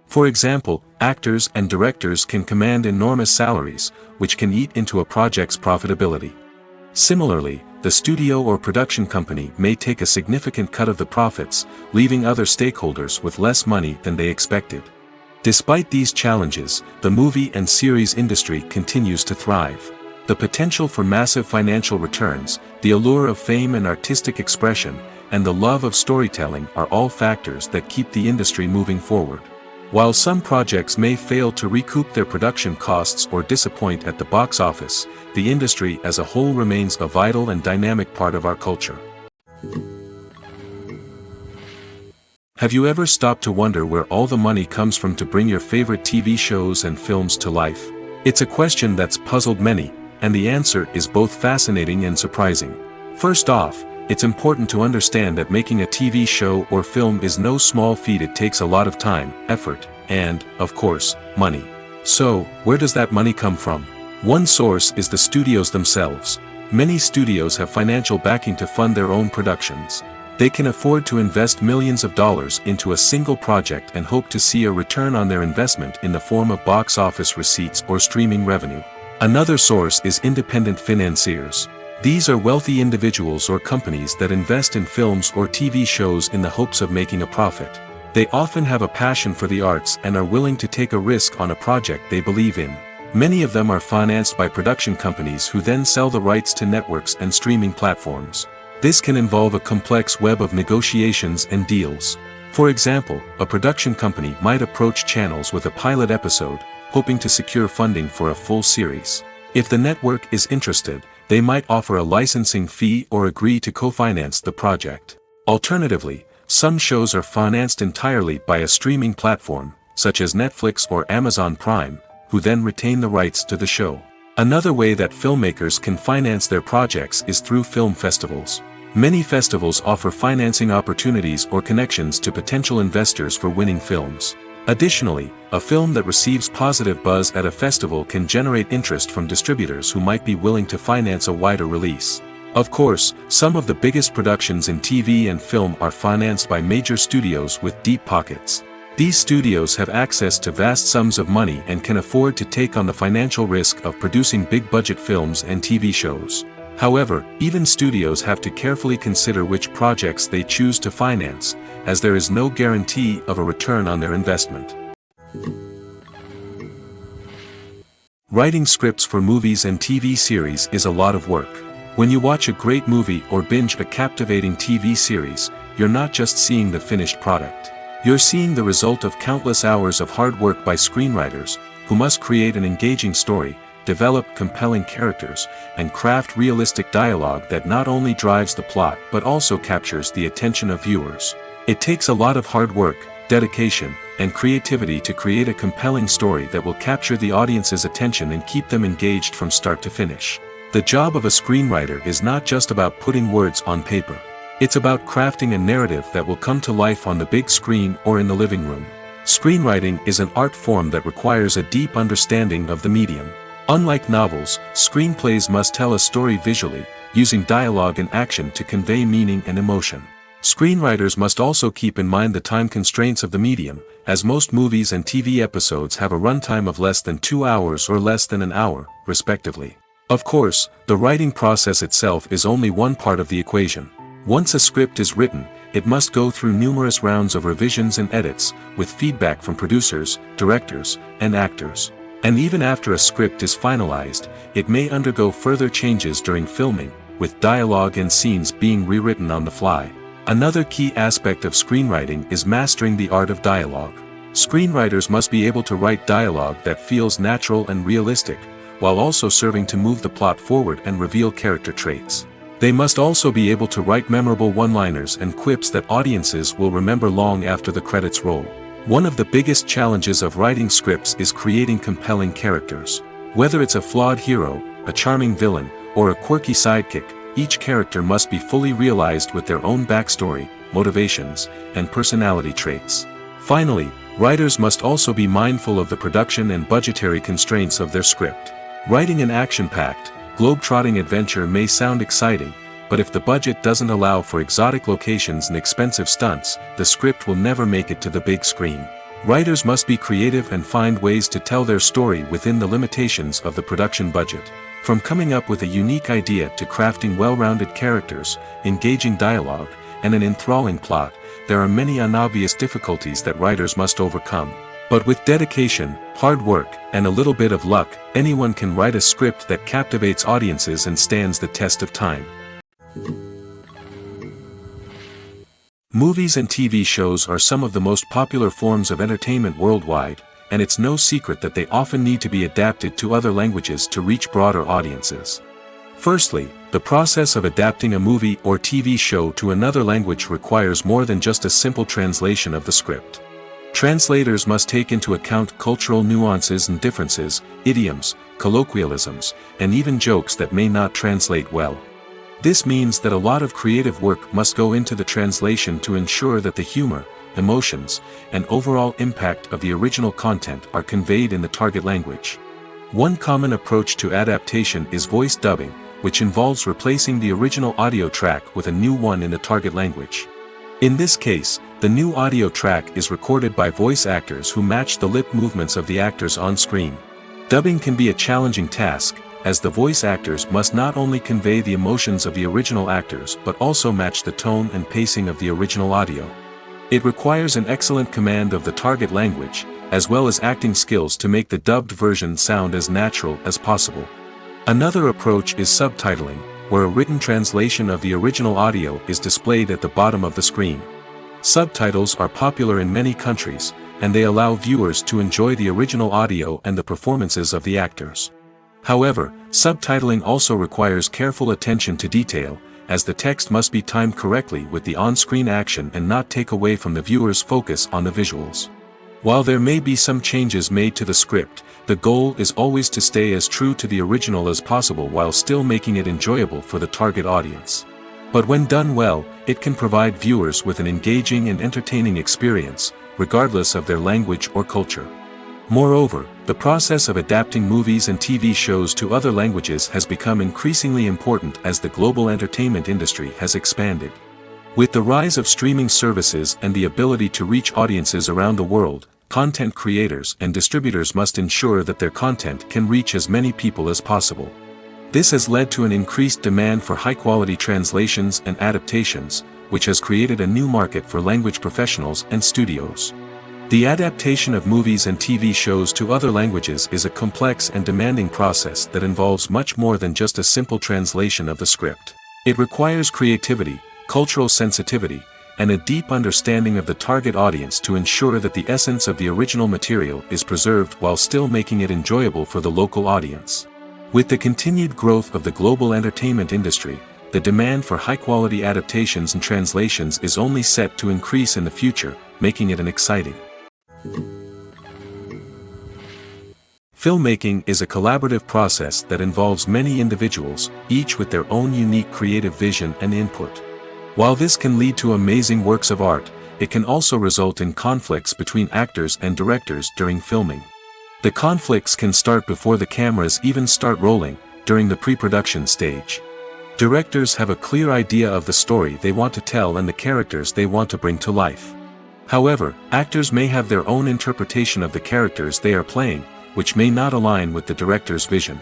For example, actors and directors can command enormous salaries, which can eat into a project's profitability. Similarly, the studio or production company may take a significant cut of the profits, leaving other stakeholders with less money than they expected. Despite these challenges, the movie and series industry continues to thrive. The potential for massive financial returns, the allure of fame and artistic expression, and the love of storytelling are all factors that keep the industry moving forward. While some projects may fail to recoup their production costs or disappoint at the box office, the industry as a whole remains a vital and dynamic part of our culture. Have you ever stopped to wonder where all the money comes from to bring your favorite TV shows and films to life? It's a question that's puzzled many, and the answer is both fascinating and surprising. First off, it's important to understand that making a TV show or film is no small feat. It takes a lot of time, effort, and, of course, money. So, where does that money come from? One source is the studios themselves. Many studios have financial backing to fund their own productions. They can afford to invest millions of dollars into a single project and hope to see a return on their investment in the form of box office receipts or streaming revenue. Another source is independent financiers. These are wealthy individuals or companies that invest in films or TV shows in the hopes of making a profit. They often have a passion for the arts and are willing to take a risk on a project they believe in. Many of them are financed by production companies who then sell the rights to networks and streaming platforms. This can involve a complex web of negotiations and deals. For example, a production company might approach channels with a pilot episode, hoping to secure funding for a full series. If the network is interested, they might offer a licensing fee or agree to co-finance the project. Alternatively, some shows are financed entirely by a streaming platform, such as Netflix or Amazon Prime, who then retain the rights to the show. Another way that filmmakers can finance their projects is through film festivals. Many festivals offer financing opportunities or connections to potential investors for winning films. Additionally, a film that receives positive buzz at a festival can generate interest from distributors who might be willing to finance a wider release. Of course, some of the biggest productions in TV and film are financed by major studios with deep pockets. These studios have access to vast sums of money and can afford to take on the financial risk of producing big-budget films and TV shows. However, even studios have to carefully consider which projects they choose to finance, as there is no guarantee of a return on their investment. Writing scripts for movies and TV series is a lot of work. When you watch a great movie or binge a captivating TV series, you're not just seeing the finished product. You're seeing the result of countless hours of hard work by screenwriters, who must create an engaging story, develop compelling characters, and craft realistic dialogue that not only drives the plot but also captures the attention of viewers. It takes a lot of hard work, dedication, and creativity to create a compelling story that will capture the audience's attention and keep them engaged from start to finish. The job of a screenwriter is not just about putting words on paper. It's about crafting a narrative that will come to life on the big screen or in the living room. Screenwriting is an art form that requires a deep understanding of the medium. Unlike novels, screenplays must tell a story visually, using dialogue and action to convey meaning and emotion. Screenwriters must also keep in mind the time constraints of the medium, as most movies and TV episodes have a runtime of less than 2 hours or less than an hour, respectively. Of course, the writing process itself is only one part of the equation. Once a script is written, it must go through numerous rounds of revisions and edits, with feedback from producers, directors, and actors. And even after a script is finalized, it may undergo further changes during filming, with dialogue and scenes being rewritten on the fly. Another key aspect of screenwriting is mastering the art of dialogue. Screenwriters must be able to write dialogue that feels natural and realistic, while also serving to move the plot forward and reveal character traits. They must also be able to write memorable one-liners and quips that audiences will remember long after the credits roll. One of the biggest challenges of writing scripts is creating compelling characters. Whether it's a flawed hero, a charming villain, or a quirky sidekick, each character must be fully realized with their own backstory, motivations, and personality traits. Finally, writers must also be mindful of the production and budgetary constraints of their script. Writing an action-packed, globe-trotting adventure may sound exciting, but if the budget doesn't allow for exotic locations and expensive stunts, the script will never make it to the big screen. Writers must be creative and find ways to tell their story within the limitations of the production budget. From coming up with a unique idea to crafting well-rounded characters, engaging dialogue, and an enthralling plot, there are many unobvious difficulties that writers must overcome. But with dedication, hard work, and a little bit of luck, anyone can write a script that captivates audiences and stands the test of time. Movies and TV shows are some of the most popular forms of entertainment worldwide, and it's no secret that they often need to be adapted to other languages to reach broader audiences. Firstly, the process of adapting a movie or TV show to another language requires more than just a simple translation of the script. Translators must take into account cultural nuances and differences, idioms, colloquialisms, and even jokes that may not translate well. This means that a lot of creative work must go into the translation to ensure that the humor, emotions, and overall impact of the original content are conveyed in the target language. One common approach to adaptation is voice dubbing, which involves replacing the original audio track with a new one in the target language. In this case, the new audio track is recorded by voice actors who match the lip movements of the actors on screen. Dubbing can be a challenging task, as the voice actors must not only convey the emotions of the original actors but also match the tone and pacing of the original audio. It requires an excellent command of the target language, as well as acting skills to make the dubbed version sound as natural as possible. Another approach is subtitling, where a written translation of the original audio is displayed at the bottom of the screen. Subtitles are popular in many countries, and they allow viewers to enjoy the original audio and the performances of the actors. However, subtitling also requires careful attention to detail, as the text must be timed correctly with the on-screen action and not take away from the viewer's focus on the visuals. While there may be some changes made to the script, the goal is always to stay as true to the original as possible while still making it enjoyable for the target audience. But when done well, it can provide viewers with an engaging and entertaining experience, regardless of their language or culture. Moreover, the process of adapting movies and TV shows to other languages has become increasingly important as the global entertainment industry has expanded. With the rise of streaming services and the ability to reach audiences around the world, content creators and distributors must ensure that their content can reach as many people as possible. This has led to an increased demand for high-quality translations and adaptations, which has created a new market for language professionals and studios. The adaptation of movies and TV shows to other languages is a complex and demanding process that involves much more than just a simple translation of the script. It requires creativity, cultural sensitivity, and a deep understanding of the target audience to ensure that the essence of the original material is preserved while still making it enjoyable for the local audience. With the continued growth of the global entertainment industry, the demand for high-quality adaptations and translations is only set to increase in the future, making it an exciting. Filmmaking is a collaborative process that involves many individuals, each with their own unique creative vision and input. While this can lead to amazing works of art, it can also result in conflicts between actors and directors during filming. The conflicts can start before the cameras even start rolling, during the pre-production stage. Directors have a clear idea of the story they want to tell and the characters they want to bring to life. However, actors may have their own interpretation of the characters they are playing, which may not align with the director's vision.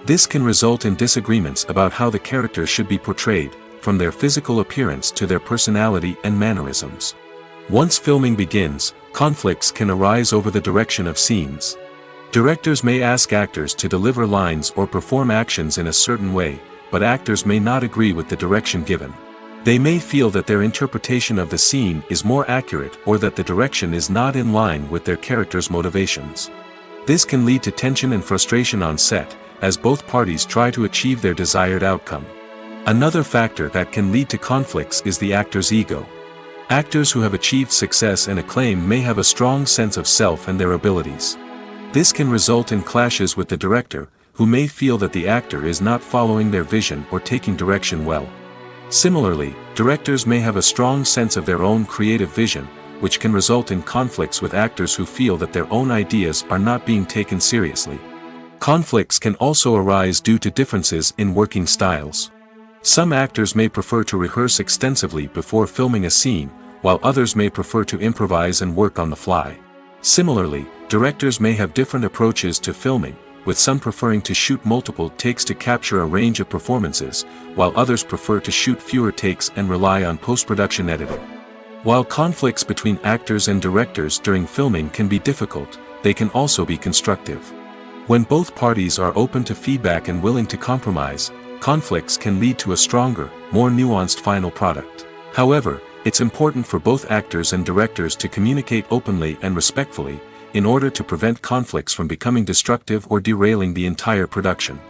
This can result in disagreements about how the characters should be portrayed, from their physical appearance to their personality and mannerisms. Once filming begins, conflicts can arise over the direction of scenes. Directors may ask actors to deliver lines or perform actions in a certain way, but actors may not agree with the direction given. They may feel that their interpretation of the scene is more accurate or that the direction is not in line with their character's motivations. This can lead to tension and frustration on set, as both parties try to achieve their desired outcome. Another factor that can lead to conflicts is the actor's ego. Actors who have achieved success and acclaim may have a strong sense of self and their abilities. This can result in clashes with the director, who may feel that the actor is not following their vision or taking direction well. Similarly, directors may have a strong sense of their own creative vision, which can result in conflicts with actors who feel that their own ideas are not being taken seriously. Conflicts can also arise due to differences in working styles. Some actors may prefer to rehearse extensively before filming a scene, while others may prefer to improvise and work on the fly. Similarly, directors may have different approaches to filming, with some preferring to shoot multiple takes to capture a range of performances, while others prefer to shoot fewer takes and rely on post-production editing. While conflicts between actors and directors during filming can be difficult, they can also be constructive. When both parties are open to feedback and willing to compromise, conflicts can lead to a stronger, more nuanced final product. However, it's important for both actors and directors to communicate openly and respectfully, in order to prevent conflicts from becoming destructive or derailing the entire production.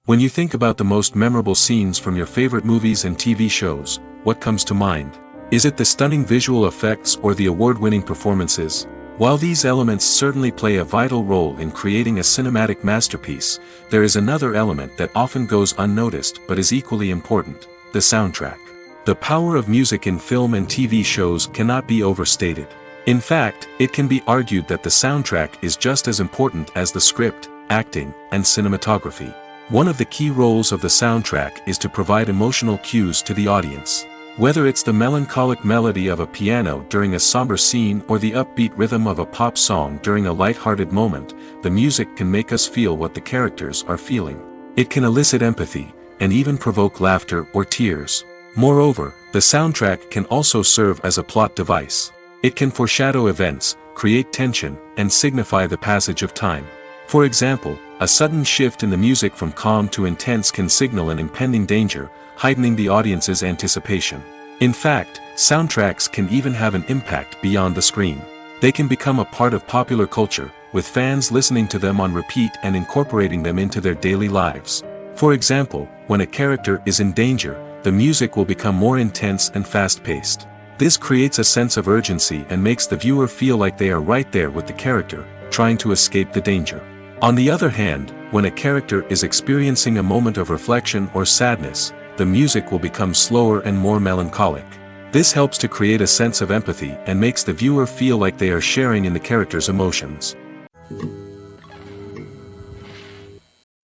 When you think about the most memorable scenes from your favorite movies and TV shows, what comes to mind? Is it the stunning visual effects or the award-winning performances? While these elements certainly play a vital role in creating a cinematic masterpiece, there is another element that often goes unnoticed but is equally important: the soundtrack. The power of music in film and TV shows cannot be overstated. In fact, it can be argued that the soundtrack is just as important as the script, acting, and cinematography. One of the key roles of the soundtrack is to provide emotional cues to the audience. Whether it's the melancholic melody of a piano during a somber scene or the upbeat rhythm of a pop song during a light-hearted moment, the music can make us feel what the characters are feeling. It can elicit empathy, and even provoke laughter or tears. Moreover, the soundtrack can also serve as a plot device. It can foreshadow events, create tension, and signify the passage of time. For example, a sudden shift in the music from calm to intense can signal an impending danger, heightening the audience's anticipation. In fact, soundtracks can even have an impact beyond the screen. They can become a part of popular culture, with fans listening to them on repeat and incorporating them into their daily lives. For example, when a character is in danger, the music will become more intense and fast-paced. This creates a sense of urgency and makes the viewer feel like they are right there with the character, trying to escape the danger. On the other hand, when a character is experiencing a moment of reflection or sadness, the music will become slower and more melancholic. This helps to create a sense of empathy and makes the viewer feel like they are sharing in the character's emotions.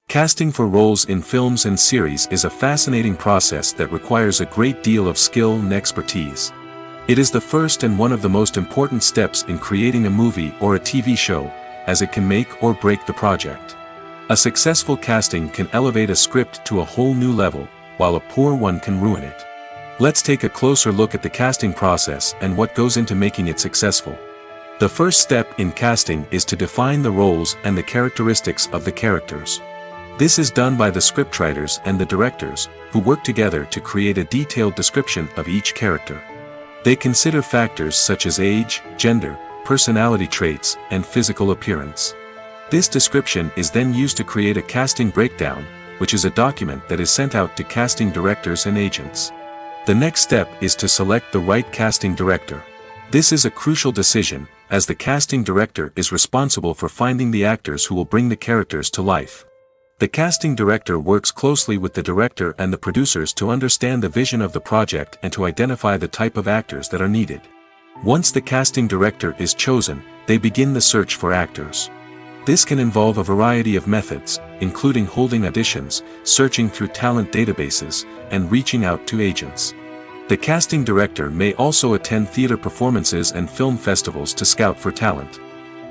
Casting for roles in films and series is a fascinating process that requires a great deal of skill and expertise. It is the first and one of the most important steps in creating a movie or a TV show, as it can make or break the project. A successful casting can elevate a script to a whole new level, while a poor one can ruin it. Let's take a closer look at the casting process and what goes into making it successful. The first step in casting is to define the roles and the characteristics of the characters. This is done by the scriptwriters and the directors, who work together to create a detailed description of each character. They consider factors such as age, gender, personality traits, and physical appearance. This description is then used to create a casting breakdown, which is a document that is sent out to casting directors and agents. The next step is to select the right casting director. This is a crucial decision, as the casting director is responsible for finding the actors who will bring the characters to life. The casting director works closely with the director and the producers to understand the vision of the project and to identify the type of actors that are needed. Once the casting director is chosen, they begin the search for actors. This can involve a variety of methods, including holding auditions, searching through talent databases, and reaching out to agents. The casting director may also attend theater performances and film festivals to scout for talent.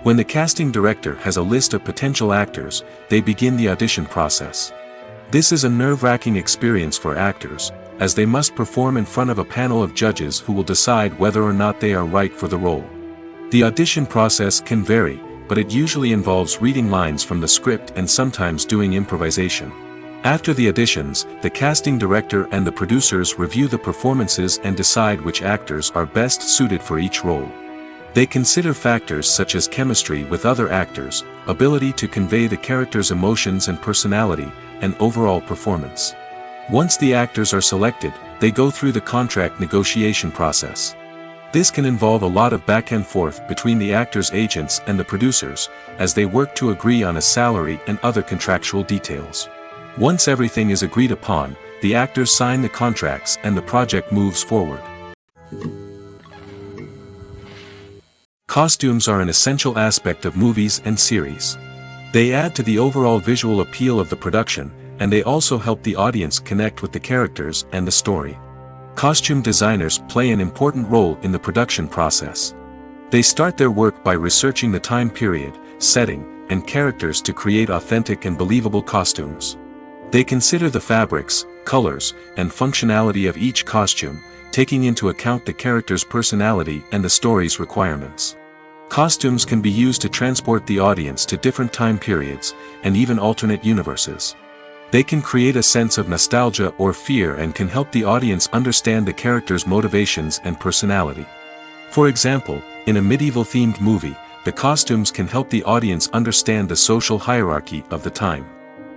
When the casting director has a list of potential actors, they begin the audition process. This is a nerve-wracking experience for actors, as they must perform in front of a panel of judges who will decide whether or not they are right for the role. The audition process can vary, but it usually involves reading lines from the script and sometimes doing improvisation. After the auditions, the casting director and the producers review the performances and decide which actors are best suited for each role. They consider factors such as chemistry with other actors, ability to convey the character's emotions and personality, and overall performance. Once the actors are selected, they go through the contract negotiation process. This can involve a lot of back and forth between the actors' agents and the producers, as they work to agree on a salary and other contractual details. Once everything is agreed upon, the actors sign the contracts and the project moves forward. Costumes are an essential aspect of movies and series. They add to the overall visual appeal of the production, and they also help the audience connect with the characters and the story. Costume designers play an important role in the production process. They start their work by researching the time period, setting, and characters to create authentic and believable costumes. They consider the fabrics, colors, and functionality of each costume, taking into account the character's personality and the story's requirements. Costumes can be used to transport the audience to different time periods, and even alternate universes. They can create a sense of nostalgia or fear and can help the audience understand the character's motivations and personality. For example, in a medieval-themed movie, the costumes can help the audience understand the social hierarchy of the time.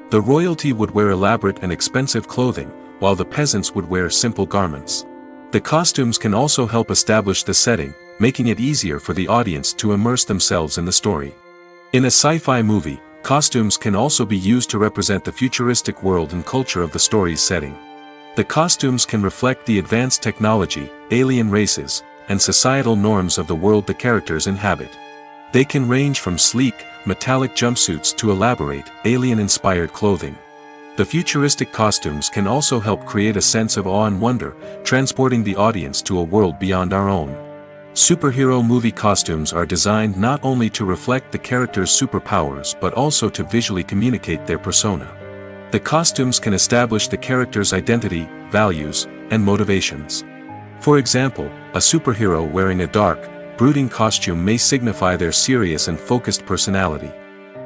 The royalty would wear elaborate and expensive clothing, while the peasants would wear simple garments. The costumes can also help establish the setting, making it easier for the audience to immerse themselves in the story. In a sci-fi movie, costumes can also be used to represent the futuristic world and culture of the story's setting. The costumes can reflect the advanced technology, alien races, and societal norms of the world the characters inhabit. They can range from sleek, metallic jumpsuits to elaborate, alien-inspired clothing. The futuristic costumes can also help create a sense of awe and wonder, transporting the audience to a world beyond our own. Superhero movie costumes are designed not only to reflect the character's superpowers but also to visually communicate their persona. The costumes can establish the character's identity, values, and motivations. For example, a superhero wearing a dark, brooding costume may signify their serious and focused personality.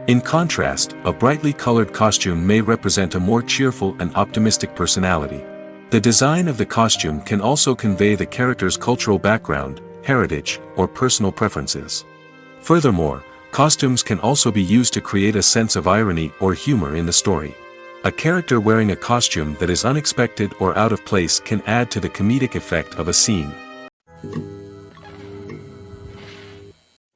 In contrast, a brightly colored costume may represent a more cheerful and optimistic personality. The design of the costume can also convey the character's cultural background, heritage, or personal preferences. Furthermore, costumes can also be used to create a sense of irony or humor in the story. A character wearing a costume that is unexpected or out of place can add to the comedic effect of a scene.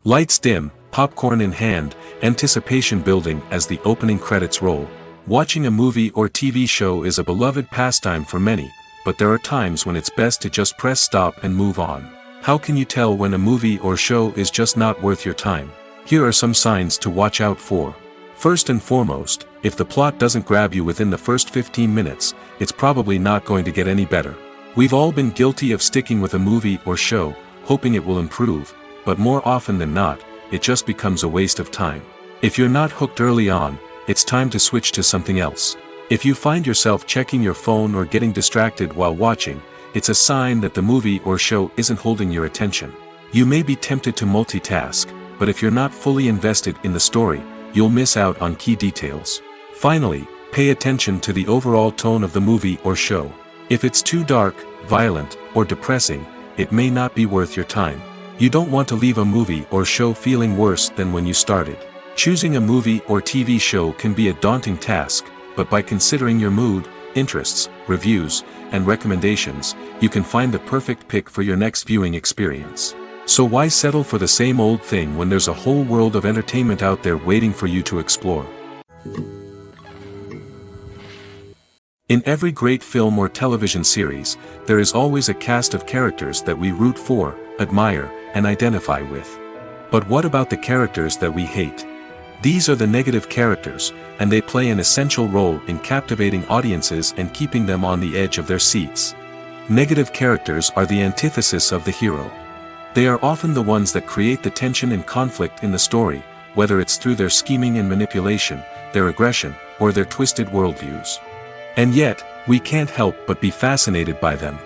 Lights dim, popcorn in hand, anticipation building as the opening credits roll. Watching a movie or TV show is a beloved pastime for many, but there are times when it's best to just press stop and move on. How can you tell when a movie or show is just not worth your time? Here are some signs to watch out for. First and foremost, if the plot doesn't grab you within the first 15 minutes, it's probably not going to get any better. We've all been guilty of sticking with a movie or show, hoping it will improve, but more often than not, it just becomes a waste of time. If you're not hooked early on, it's time to switch to something else. If you find yourself checking your phone or getting distracted while watching, it's a sign that the movie or show isn't holding your attention. You may be tempted to multitask, but if you're not fully invested in the story, you'll miss out on key details. Finally, pay attention to the overall tone of the movie or show. If it's too dark, violent, or depressing, it may not be worth your time. You don't want to leave a movie or show feeling worse than when you started. Choosing a movie or TV show can be a daunting task, but by considering your mood, interests, reviews, and recommendations, you can find the perfect pick for your next viewing experience. So why settle for the same old thing when there's a whole world of entertainment out there waiting for you to explore? In every great film or television series, there is always a cast of characters that we root for, admire, and identify with. But what about the characters that we hate? These are the negative characters, and they play an essential role in captivating audiences and keeping them on the edge of their seats. Negative characters are the antithesis of the hero. They are often the ones that create the tension and conflict in the story, whether it's through their scheming and manipulation, their aggression, or their twisted worldviews. And yet, we can't help but be fascinated by them.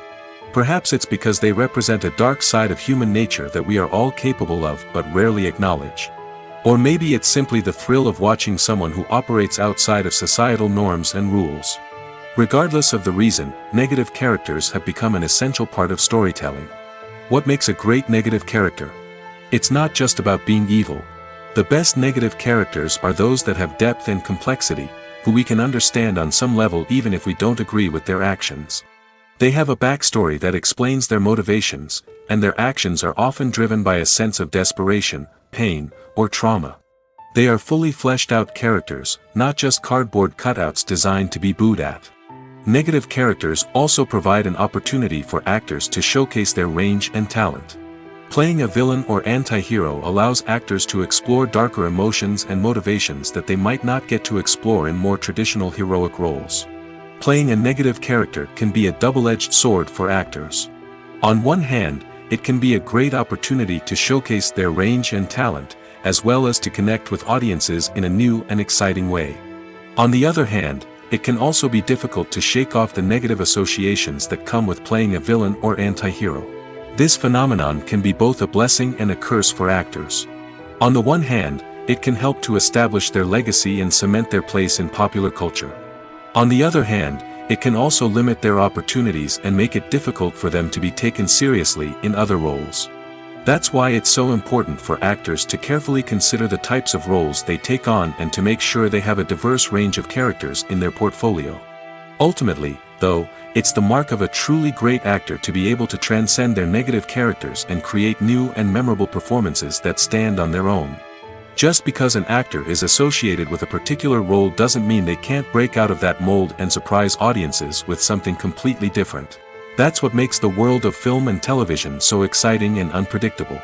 Perhaps it's because they represent a dark side of human nature that we are all capable of but rarely acknowledge. Or maybe it's simply the thrill of watching someone who operates outside of societal norms and rules. Regardless of the reason, negative characters have become an essential part of storytelling. What makes a great negative character? It's not just about being evil. The best negative characters are those that have depth and complexity, who we can understand on some level even if we don't agree with their actions. They have a backstory that explains their motivations, and their actions are often driven by a sense of desperation, pain, or trauma. They are fully fleshed out characters, not just cardboard cutouts designed to be booed at. Negative characters also provide an opportunity for actors to showcase their range and talent. Playing a villain or anti-hero allows actors to explore darker emotions and motivations that they might not get to explore in more traditional heroic roles. Playing a negative character can be a double-edged sword for actors. On one hand, it can be a great opportunity to showcase their range and talent, as well as to connect with audiences in a new and exciting way. On the other hand, it can also be difficult to shake off the negative associations that come with playing a villain or anti-hero. This phenomenon can be both a blessing and a curse for actors. On the one hand, it can help to establish their legacy and cement their place in popular culture. On the other hand, it can also limit their opportunities and make it difficult for them to be taken seriously in other roles. That's why it's so important for actors to carefully consider the types of roles they take on and to make sure they have a diverse range of characters in their portfolio. Ultimately, the though, it's the mark of a truly great actor to be able to transcend their negative characters and create new and memorable performances that stand on their own. Just because an actor is associated with a particular role doesn't mean they can't break out of that mold and surprise audiences with something completely different. That's what makes the world of film and television so exciting and unpredictable.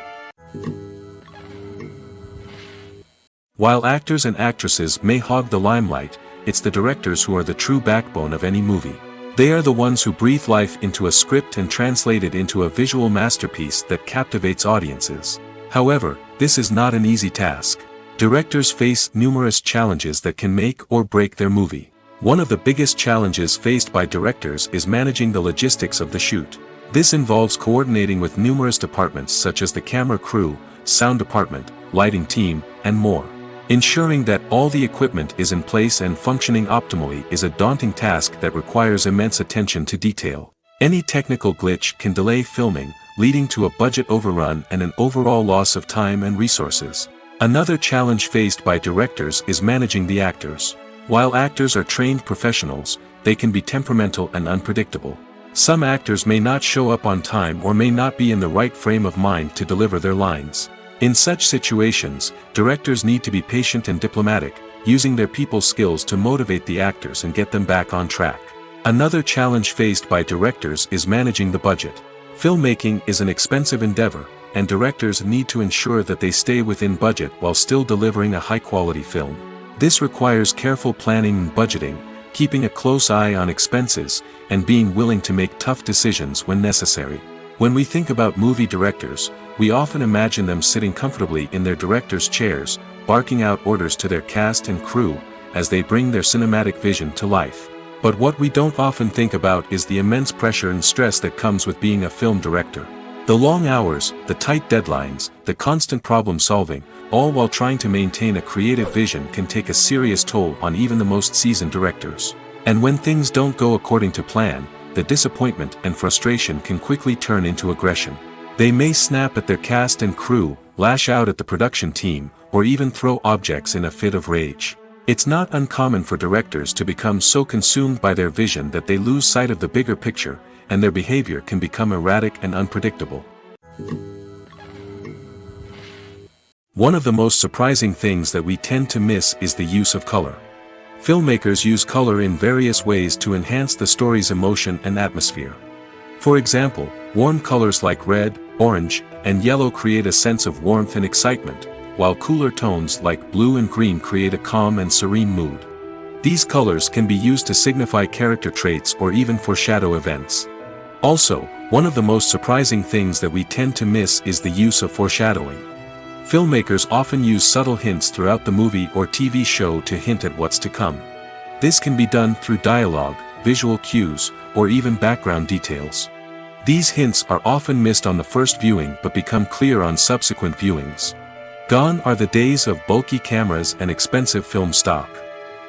While actors and actresses may hog the limelight, it's the directors who are the true backbone of any movie. They are the ones who breathe life into a script and translate it into a visual masterpiece that captivates audiences. However, this is not an easy task. Directors face numerous challenges that can make or break their movie. One of the biggest challenges faced by directors is managing the logistics of the shoot. This involves coordinating with numerous departments such as the camera crew, sound department, lighting team, and more. Ensuring that all the equipment is in place and functioning optimally is a daunting task that requires immense attention to detail. Any technical glitch can delay filming, leading to a budget overrun and an overall loss of time and resources. Another challenge faced by directors is managing the actors. While actors are trained professionals, they can be temperamental and unpredictable. Some actors may not show up on time or may not be in the right frame of mind to deliver their lines. In such situations, directors need to be patient and diplomatic, using their people skills to motivate the actors and get them back on track. Another challenge faced by directors is managing the budget. Filmmaking is an expensive endeavor, and directors need to ensure that they stay within budget while still delivering a high-quality film. This requires careful planning and budgeting, keeping a close eye on expenses, and being willing to make tough decisions when necessary. When we think about movie directors, we often imagine them sitting comfortably in their director's chairs, barking out orders to their cast and crew, as they bring their cinematic vision to life. But what we don't often think about is the immense pressure and stress that comes with being a film director. The long hours, the tight deadlines, the constant problem solving, all while trying to maintain a creative vision can take a serious toll on even the most seasoned directors. And when things don't go according to plan, the disappointment and frustration can quickly turn into aggression. They may snap at their cast and crew, lash out at the production team, or even throw objects in a fit of rage. It's not uncommon for directors to become so consumed by their vision that they lose sight of the bigger picture, and their behavior can become erratic and unpredictable. One of the most surprising things that we tend to miss is the use of color. Filmmakers use color in various ways to enhance the story's emotion and atmosphere. For example, warm colors like red, orange, and yellow create a sense of warmth and excitement, while cooler tones like blue and green create a calm and serene mood. These colors can be used to signify character traits or even foreshadow events. Also, one of the most surprising things that we tend to miss is the use of foreshadowing. Filmmakers often use subtle hints throughout the movie or TV show to hint at what's to come. This can be done through dialogue, visual cues, or even background details. These hints are often missed on the first viewing but become clear on subsequent viewings. Gone are the days of bulky cameras and expensive film stock.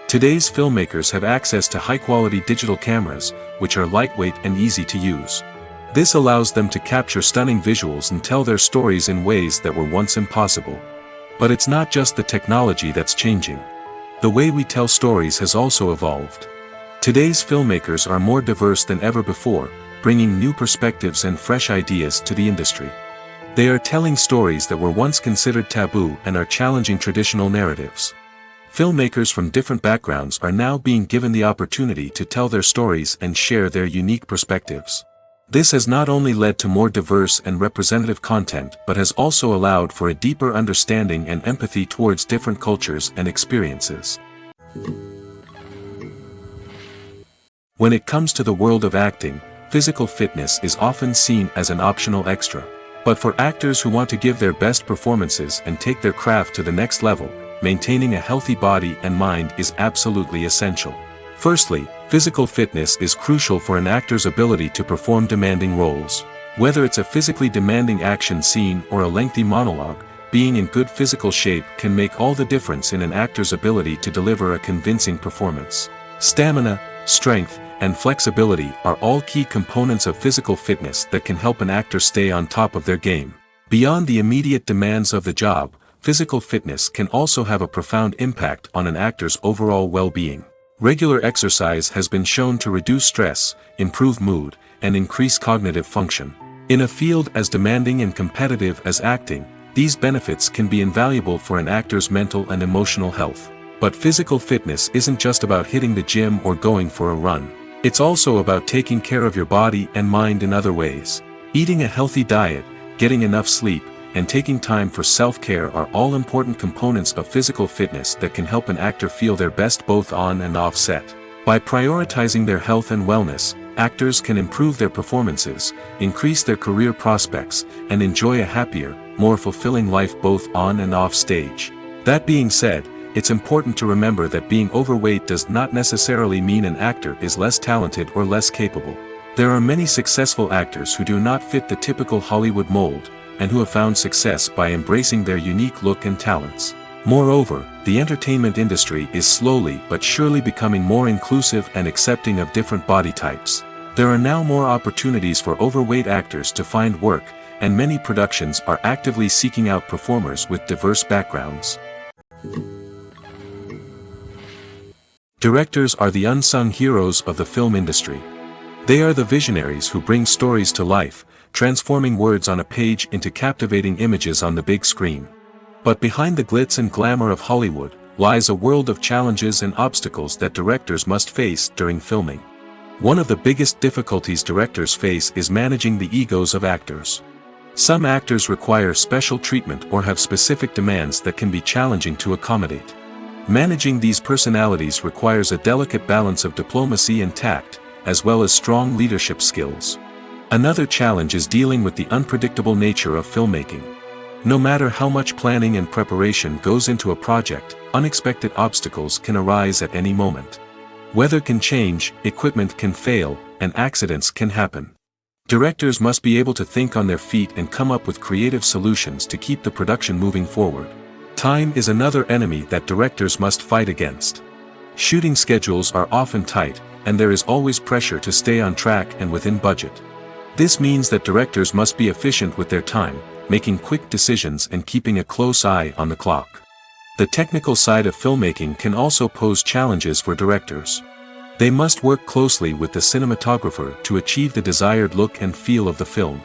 Today's filmmakers have access to high-quality digital cameras, which are lightweight and easy to use. This allows them to capture stunning visuals and tell their stories in ways that were once impossible. But it's not just the technology that's changing. The way we tell stories has also evolved. Today's filmmakers are more diverse than ever before, bringing new perspectives and fresh ideas to the industry. They are telling stories that were once considered taboo and are challenging traditional narratives. Filmmakers from different backgrounds are now being given the opportunity to tell their stories and share their unique perspectives. This has not only led to more diverse and representative content but has also allowed for a deeper understanding and empathy towards different cultures and experiences. When it comes to the world of acting, physical fitness is often seen as an optional extra. But for actors who want to give their best performances and take their craft to the next level, maintaining a healthy body and mind is absolutely essential. Firstly, physical fitness is crucial for an actor's ability to perform demanding roles. Whether it's a physically demanding action scene or a lengthy monologue, being in good physical shape can make all the difference in an actor's ability to deliver a convincing performance. Stamina, strength, and flexibility are all key components of physical fitness that can help an actor stay on top of their game. Beyond the immediate demands of the job, physical fitness can also have a profound impact on an actor's overall well-being. Regular exercise has been shown to reduce stress, improve mood, and increase cognitive function. In a field as demanding and competitive as acting, these benefits can be invaluable for an actor's mental and emotional health. But physical fitness isn't just about hitting the gym or going for a run. It's also about taking care of your body and mind in other ways. Eating a healthy diet, getting enough sleep, and taking time for self-care are all important components of physical fitness that can help an actor feel their best both on and off set. By prioritizing their health and wellness, actors can improve their performances, increase their career prospects, and enjoy a happier, more fulfilling life both on and off stage. That being said, it's important to remember that being overweight does not necessarily mean an actor is less talented or less capable. There are many successful actors who do not fit the typical Hollywood mold, and who have found success by embracing their unique look and talents. Moreover, the entertainment industry is slowly but surely becoming more inclusive and accepting of different body types. There are now more opportunities for overweight actors to find work, and many productions are actively seeking out performers with diverse backgrounds. Directors are the unsung heroes of the film industry. They are the visionaries who bring stories to life, transforming words on a page into captivating images on the big screen. But behind the glitz and glamour of Hollywood, lies a world of challenges and obstacles that directors must face during filming. One of the biggest difficulties directors face is managing the egos of actors. Some actors require special treatment or have specific demands that can be challenging to accommodate. Managing these personalities requires a delicate balance of diplomacy and tact, as well as strong leadership skills. Another challenge is dealing with the unpredictable nature of filmmaking. No matter how much planning and preparation goes into a project, unexpected obstacles can arise at any moment. Weather can change, equipment can fail, and accidents can happen. Directors must be able to think on their feet and come up with creative solutions to keep the production moving forward. Time is another enemy that directors must fight against. Shooting schedules are often tight, and there is always pressure to stay on track and within budget. This means that directors must be efficient with their time, making quick decisions and keeping a close eye on the clock. The technical side of filmmaking can also pose challenges for directors. They must work closely with the cinematographer to achieve the desired look and feel of the film.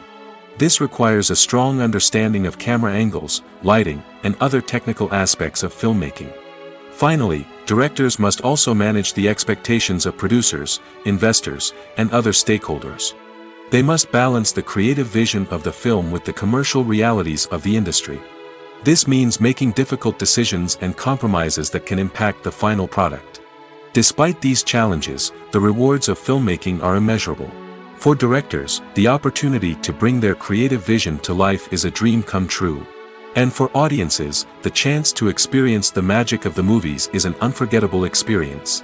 This requires a strong understanding of camera angles, lighting, and other technical aspects of filmmaking. Finally, directors must also manage the expectations of producers, investors, and other stakeholders. They must balance the creative vision of the film with the commercial realities of the industry. This means making difficult decisions and compromises that can impact the final product. Despite these challenges, the rewards of filmmaking are immeasurable. For directors, the opportunity to bring their creative vision to life is a dream come true. And for audiences, the chance to experience the magic of the movies is an unforgettable experience.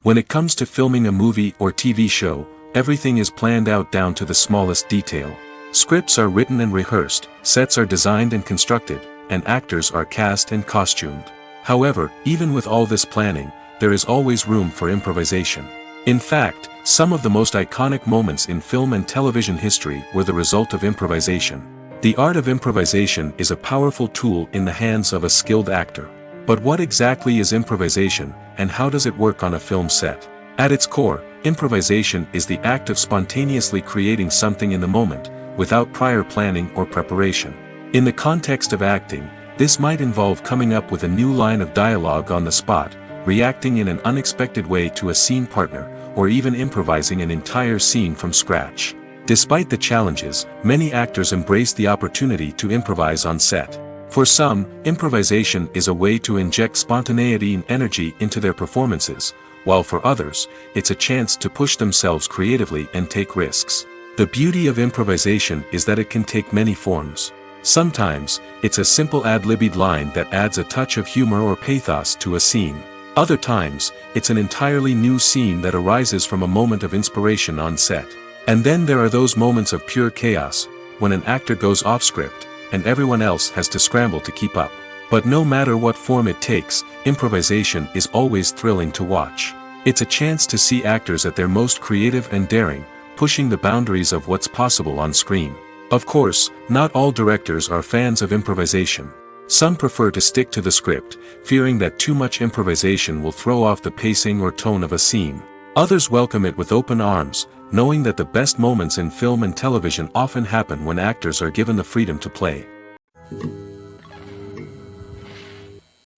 When it comes to filming a movie or TV show, everything is planned out down to the smallest detail. Scripts are written and rehearsed, sets are designed and constructed, and actors are cast and costumed. However, even with all this planning, there is always room for improvisation. In fact, some of the most iconic moments in film and television history were the result of improvisation. The art of improvisation is a powerful tool in the hands of a skilled actor. But what exactly is improvisation, and how does it work on a film set? At its core, improvisation is the act of spontaneously creating something in the moment, without prior planning or preparation. In the context of acting, this might involve coming up with a new line of dialogue on the spot, reacting in an unexpected way to a scene partner, or even improvising an entire scene from scratch. Despite the challenges, many actors embrace the opportunity to improvise on set. For some, improvisation is a way to inject spontaneity and energy into their performances, while for others, it's a chance to push themselves creatively and take risks. The beauty of improvisation is that it can take many forms. Sometimes, it's a simple ad-libbed line that adds a touch of humor or pathos to a scene. Other times, it's an entirely new scene that arises from a moment of inspiration on set. And then there are those moments of pure chaos, when an actor goes off script, and everyone else has to scramble to keep up. But no matter what form it takes, improvisation is always thrilling to watch. It's a chance to see actors at their most creative and daring, pushing the boundaries of what's possible on screen. Of course, not all directors are fans of improvisation. Some prefer to stick to the script, fearing that too much improvisation will throw off the pacing or tone of a scene. Others welcome it with open arms, knowing that the best moments in film and television often happen when actors are given the freedom to play.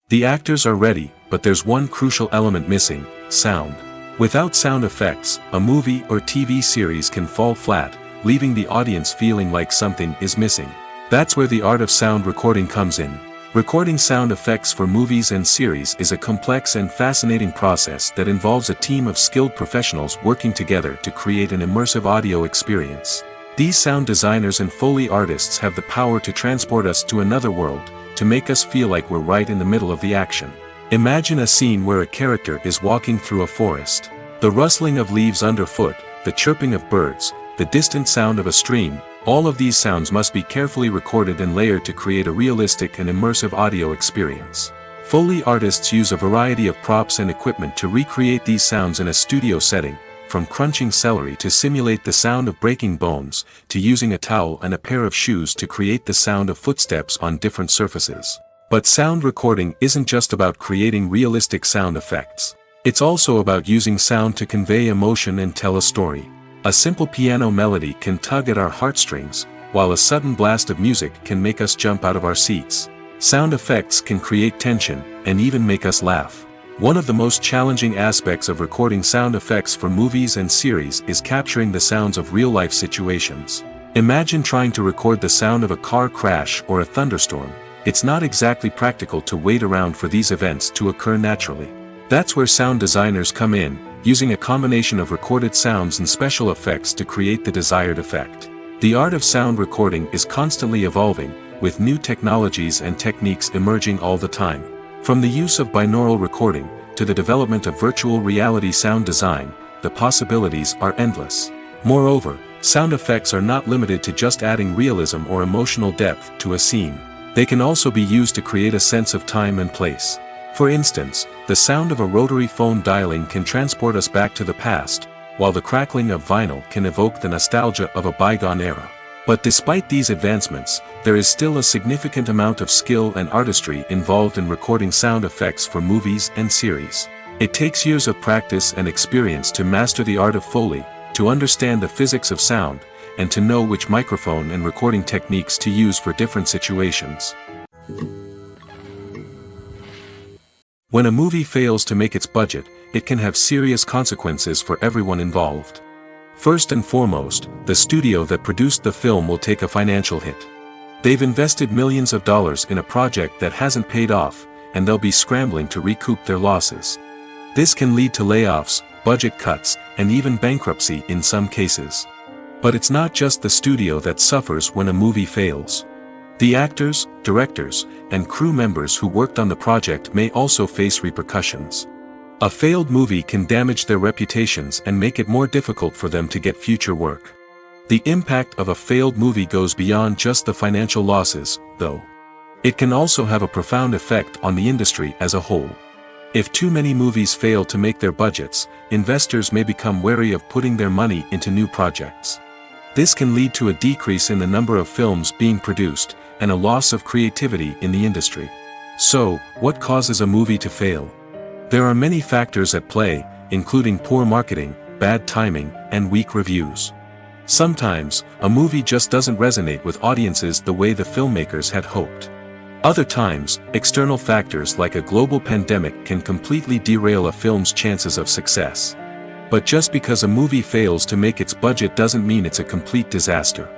The actors are ready, but there's one crucial element missing: sound. Without sound effects, a movie or TV series can fall flat, leaving the audience feeling like something is missing. That's where the art of sound recording comes in. Recording sound effects for movies and series is a complex and fascinating process that involves a team of skilled professionals working together to create an immersive audio experience. These sound designers and Foley artists have the power to transport us to another world, to make us feel like we're right in the middle of the action. Imagine a scene where a character is walking through a forest. The rustling of leaves underfoot, the chirping of birds, the distant sound of a stream, all of these sounds must be carefully recorded and layered to create a realistic and immersive audio experience. Foley artists use a variety of props and equipment to recreate these sounds in a studio setting, from crunching celery to simulate the sound of breaking bones, to using a towel and a pair of shoes to create the sound of footsteps on different surfaces. But sound recording isn't just about creating realistic sound effects. It's also about using sound to convey emotion and tell a story. A simple piano melody can tug at our heartstrings, while a sudden blast of music can make us jump out of our seats. Sound effects can create tension, and even make us laugh. One of the most challenging aspects of recording sound effects for movies and series is capturing the sounds of real-life situations. Imagine trying to record the sound of a car crash or a thunderstorm. It's not exactly practical to wait around for these events to occur naturally. That's where sound designers come in, using a combination of recorded sounds and special effects to create the desired effect. The art of sound recording is constantly evolving, with new technologies and techniques emerging all the time. From the use of binaural recording, to the development of virtual reality sound design, the possibilities are endless. Moreover, sound effects are not limited to just adding realism or emotional depth to a scene. They can also be used to create a sense of time and place. For instance, the sound of a rotary phone dialing can transport us back to the past, while the crackling of vinyl can evoke the nostalgia of a bygone era. But despite these advancements, there is still a significant amount of skill and artistry involved in recording sound effects for movies and series. It takes years of practice and experience to master the art of Foley, to understand the physics of sound, and to know which microphone and recording techniques to use for different situations. When a movie fails to make its budget, it can have serious consequences for everyone involved. First and foremost, the studio that produced the film will take a financial hit. They've invested millions of dollars in a project that hasn't paid off, and they'll be scrambling to recoup their losses. This can lead to layoffs, budget cuts, and even bankruptcy in some cases. But it's not just the studio that suffers when a movie fails. The actors, directors, and crew members who worked on the project may also face repercussions. A failed movie can damage their reputations and make it more difficult for them to get future work. The impact of a failed movie goes beyond just the financial losses, though. It can also have a profound effect on the industry as a whole. If too many movies fail to make their budgets, investors may become wary of putting their money into new projects. This can lead to a decrease in the number of films being produced, and a loss of creativity in the industry. So, what causes a movie to fail? There are many factors at play, including poor marketing, bad timing, and weak reviews. Sometimes, a movie just doesn't resonate with audiences the way the filmmakers had hoped. Other times, external factors like a global pandemic can completely derail a film's chances of success. But just because a movie fails to make its budget doesn't mean it's a complete disaster.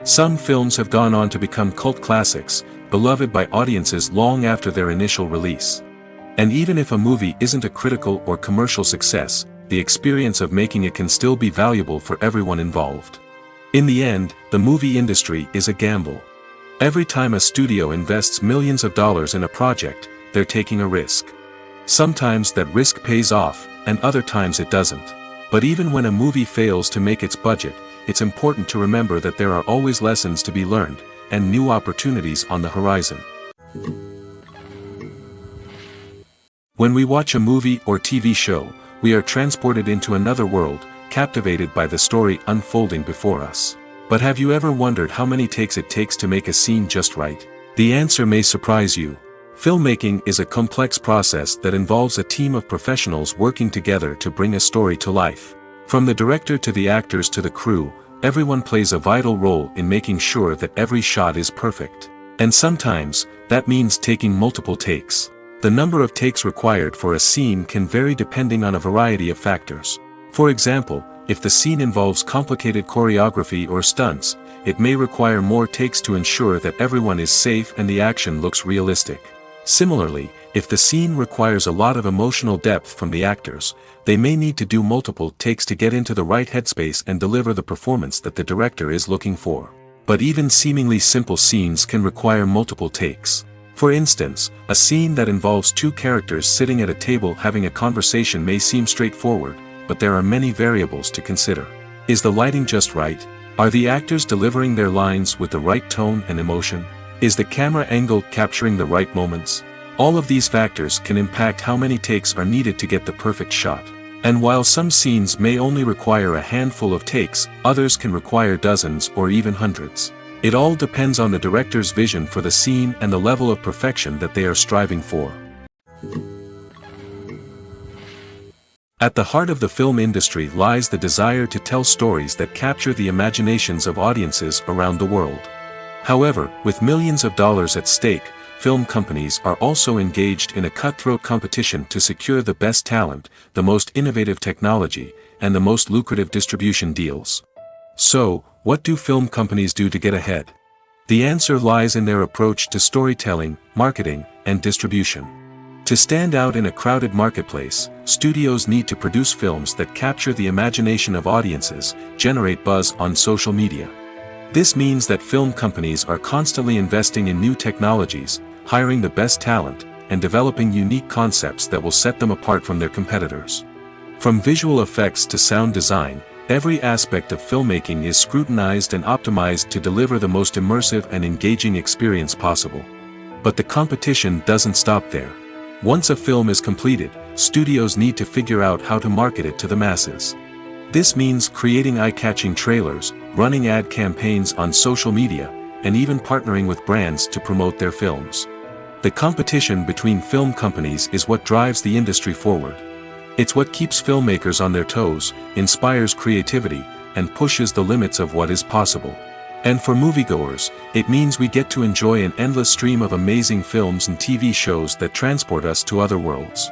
Some films have gone on to become cult classics, beloved by audiences long after their initial release. And even if a movie isn't a critical or commercial success, the experience of making it can still be valuable for everyone involved. In the end, the movie industry is a gamble. Every time a studio invests millions of dollars in a project, they're taking a risk. Sometimes that risk pays off, and other times it doesn't. But even when a movie fails to make its budget, it's important to remember that there are always lessons to be learned, and new opportunities on the horizon. When we watch a movie or TV show, we are transported into another world, captivated by the story unfolding before us. But have you ever wondered how many takes it takes to make a scene just right? The answer may surprise you. Filmmaking is a complex process that involves a team of professionals working together to bring a story to life. From the director to the actors to the crew, everyone plays a vital role in making sure that every shot is perfect. And sometimes, that means taking multiple takes. The number of takes required for a scene can vary depending on a variety of factors. For example, if the scene involves complicated choreography or stunts, it may require more takes to ensure that everyone is safe and the action looks realistic. Similarly, if the scene requires a lot of emotional depth from the actors, they may need to do multiple takes to get into the right headspace and deliver the performance that the director is looking for. But even seemingly simple scenes can require multiple takes. For instance, a scene that involves two characters sitting at a table having a conversation may seem straightforward, but there are many variables to consider. Is the lighting just right? Are the actors delivering their lines with the right tone and emotion? Is the camera angle capturing the right moments? All of these factors can impact how many takes are needed to get the perfect shot. And while some scenes may only require a handful of takes, others can require dozens or even hundreds. It all depends on the director's vision for the scene and the level of perfection that they are striving for. At the heart of the film industry lies the desire to tell stories that capture the imaginations of audiences around the world. However, with millions of dollars at stake, film companies are also engaged in a cutthroat competition to secure the best talent, the most innovative technology, and the most lucrative distribution deals. So, what do film companies do to get ahead? The answer lies in their approach to storytelling, marketing, and distribution. To stand out in a crowded marketplace, studios need to produce films that capture the imagination of audiences, generate buzz on social media. This means that film companies are constantly investing in new technologies, hiring the best talent, and developing unique concepts that will set them apart from their competitors. From visual effects to sound design, every aspect of filmmaking is scrutinized and optimized to deliver the most immersive and engaging experience possible. But the competition doesn't stop there. Once a film is completed, studios need to figure out how to market it to the masses. This means creating eye-catching trailers, running ad campaigns on social media, and even partnering with brands to promote their films. The competition between film companies is what drives the industry forward. It's what keeps filmmakers on their toes, inspires creativity, and pushes the limits of what is possible. And for moviegoers, it means we get to enjoy an endless stream of amazing films and TV shows that transport us to other worlds.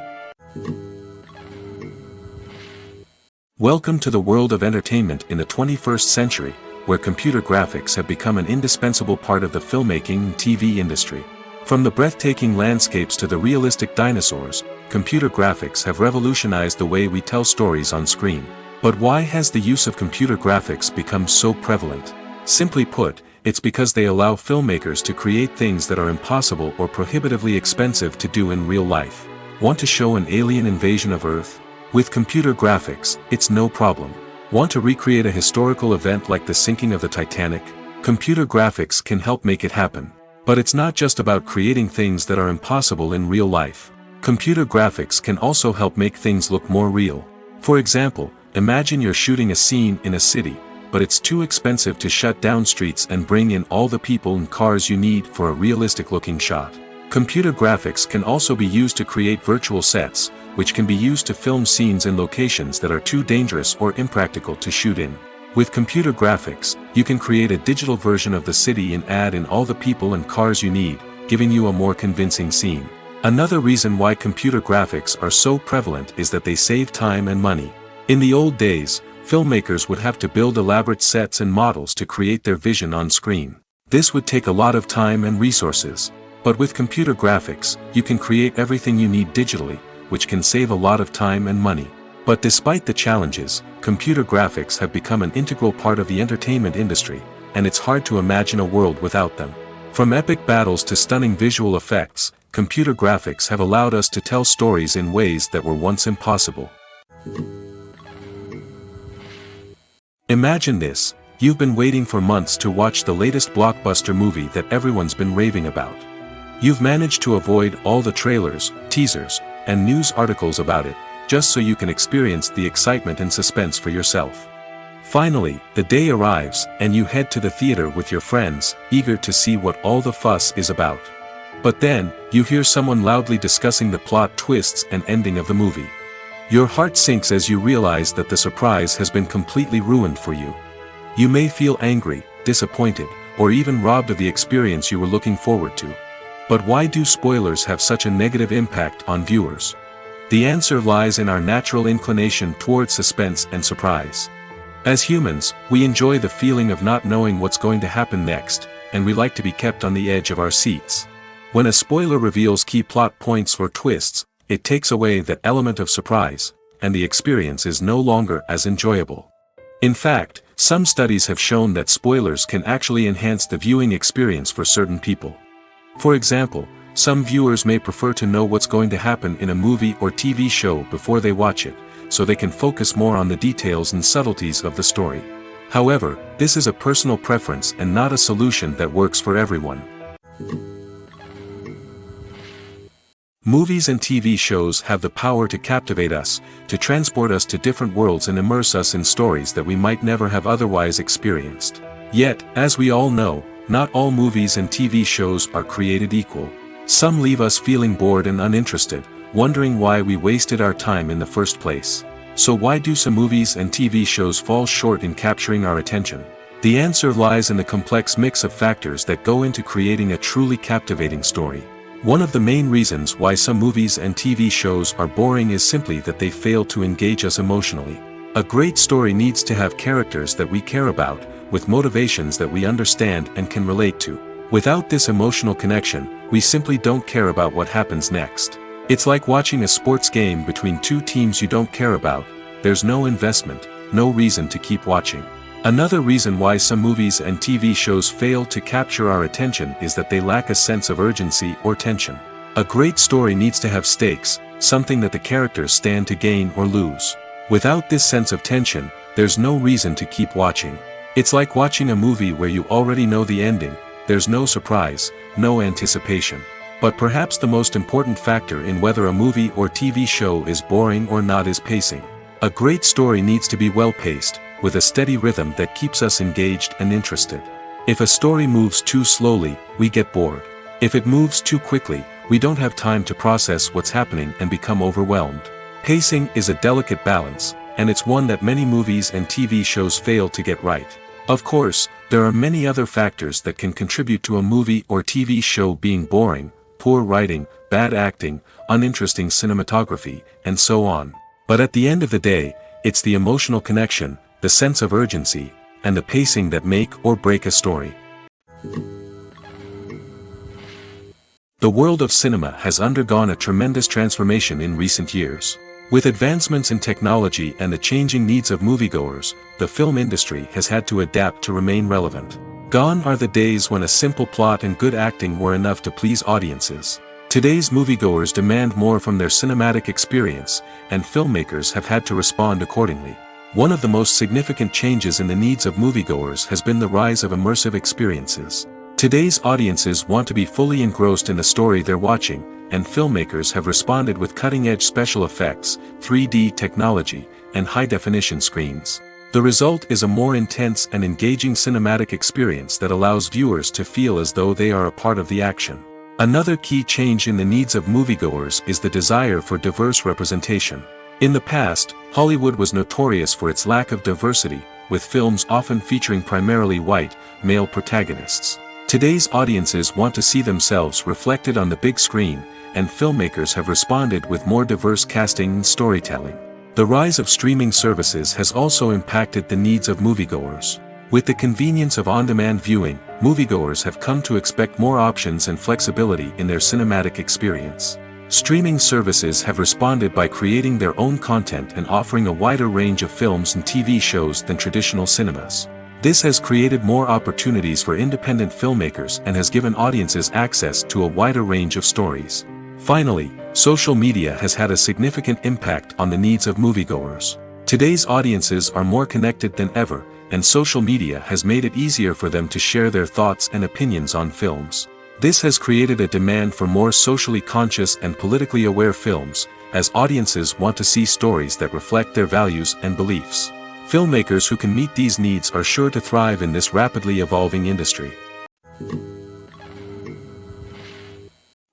Welcome to the world of entertainment in the 21st century, where computer graphics have become an indispensable part of the filmmaking and TV industry. From the breathtaking landscapes to the realistic dinosaurs, computer graphics have revolutionized the way we tell stories on screen. But why has the use of computer graphics become so prevalent? Simply put, it's because they allow filmmakers to create things that are impossible or prohibitively expensive to do in real life. Want to show an alien invasion of Earth? With computer graphics, it's no problem. Want to recreate a historical event like the sinking of the Titanic? Computer graphics can help make it happen. But it's not just about creating things that are impossible in real life. Computer graphics can also help make things look more real. For example, imagine you're shooting a scene in a city, but it's too expensive to shut down streets and bring in all the people and cars you need for a realistic-looking shot. Computer graphics can also be used to create virtual sets, which can be used to film scenes in locations that are too dangerous or impractical to shoot in. With computer graphics, you can create a digital version of the city and add in all the people and cars you need, giving you a more convincing scene. Another reason why computer graphics are so prevalent is that they save time and money. In the old days, filmmakers would have to build elaborate sets and models to create their vision on screen. This would take a lot of time and resources. But with computer graphics, you can create everything you need digitally, which can save a lot of time and money. But despite the challenges, computer graphics have become an integral part of the entertainment industry, and it's hard to imagine a world without them. From epic battles to stunning visual effects, computer graphics have allowed us to tell stories in ways that were once impossible. Imagine this: you've been waiting for months to watch the latest blockbuster movie that everyone's been raving about. You've managed to avoid all the trailers, teasers, and news articles about it, just so you can experience the excitement and suspense for yourself. Finally, the day arrives, and you head to the theater with your friends, eager to see what all the fuss is about. But then, you hear someone loudly discussing the plot twists and ending of the movie. Your heart sinks as you realize that the surprise has been completely ruined for you. You may feel angry, disappointed, or even robbed of the experience you were looking forward to. But why do spoilers have such a negative impact on viewers? The answer lies in our natural inclination toward suspense and surprise. As humans, we enjoy the feeling of not knowing what's going to happen next, and we like to be kept on the edge of our seats. When a spoiler reveals key plot points or twists, it takes away that element of surprise, and the experience is no longer as enjoyable. In fact, some studies have shown that spoilers can actually enhance the viewing experience for certain people. For example, some viewers may prefer to know what's going to happen in a movie or TV show before they watch it, so they can focus more on the details and subtleties of the story. However, this is a personal preference and not a solution that works for everyone. Movies and TV shows have the power to captivate us, to transport us to different worlds and immerse us in stories that we might never have otherwise experienced. Yet, as we all know, not all movies and TV shows are created equal. Some leave us feeling bored and uninterested, wondering why we wasted our time in the first place. So why do some movies and TV shows fall short in capturing our attention? The answer lies in the complex mix of factors that go into creating a truly captivating story. One of the main reasons why some movies and TV shows are boring is simply that they fail to engage us emotionally. A great story needs to have characters that we care about, with motivations that we understand and can relate to. Without this emotional connection, we simply don't care about what happens next. It's like watching a sports game between two teams you don't care about. There's no investment, no reason to keep watching. Another reason why some movies and TV shows fail to capture our attention is that they lack a sense of urgency or tension. A great story needs to have stakes, something that the characters stand to gain or lose. Without this sense of tension, there's no reason to keep watching. It's like watching a movie where you already know the ending. There's no surprise, no anticipation. But perhaps the most important factor in whether a movie or TV show is boring or not is pacing. A great story needs to be well-paced, with a steady rhythm that keeps us engaged and interested. If a story moves too slowly, we get bored. If it moves too quickly, we don't have time to process what's happening and become overwhelmed. Pacing is a delicate balance, and it's one that many movies and TV shows fail to get right. Of course, there are many other factors that can contribute to a movie or TV show being boring: poor writing, bad acting, uninteresting cinematography, and so on. But at the end of the day, it's the emotional connection, the sense of urgency, and the pacing that make or break a story. The world of cinema has undergone a tremendous transformation in recent years. With advancements in technology and the changing needs of moviegoers, the film industry has had to adapt to remain relevant. Gone are the days when a simple plot and good acting were enough to please audiences. Today's moviegoers demand more from their cinematic experience, and filmmakers have had to respond accordingly. One of the most significant changes in the needs of moviegoers has been the rise of immersive experiences. Today's audiences want to be fully engrossed in the story they're watching, and filmmakers have responded with cutting-edge special effects, 3D technology, and high-definition screens. The result is a more intense and engaging cinematic experience that allows viewers to feel as though they are a part of the action. Another key change in the needs of moviegoers is the desire for diverse representation. In the past, Hollywood was notorious for its lack of diversity, with films often featuring primarily white, male protagonists. Today's audiences want to see themselves reflected on the big screen, and filmmakers have responded with more diverse casting and storytelling. The rise of streaming services has also impacted the needs of moviegoers. With the convenience of on-demand viewing, moviegoers have come to expect more options and flexibility in their cinematic experience. Streaming services have responded by creating their own content and offering a wider range of films and TV shows than traditional cinemas. This has created more opportunities for independent filmmakers and has given audiences access to a wider range of stories. Finally, social media has had a significant impact on the needs of moviegoers. Today's audiences are more connected than ever, and social media has made it easier for them to share their thoughts and opinions on films. This has created a demand for more socially conscious and politically aware films, as audiences want to see stories that reflect their values and beliefs. Filmmakers who can meet these needs are sure to thrive in this rapidly evolving industry.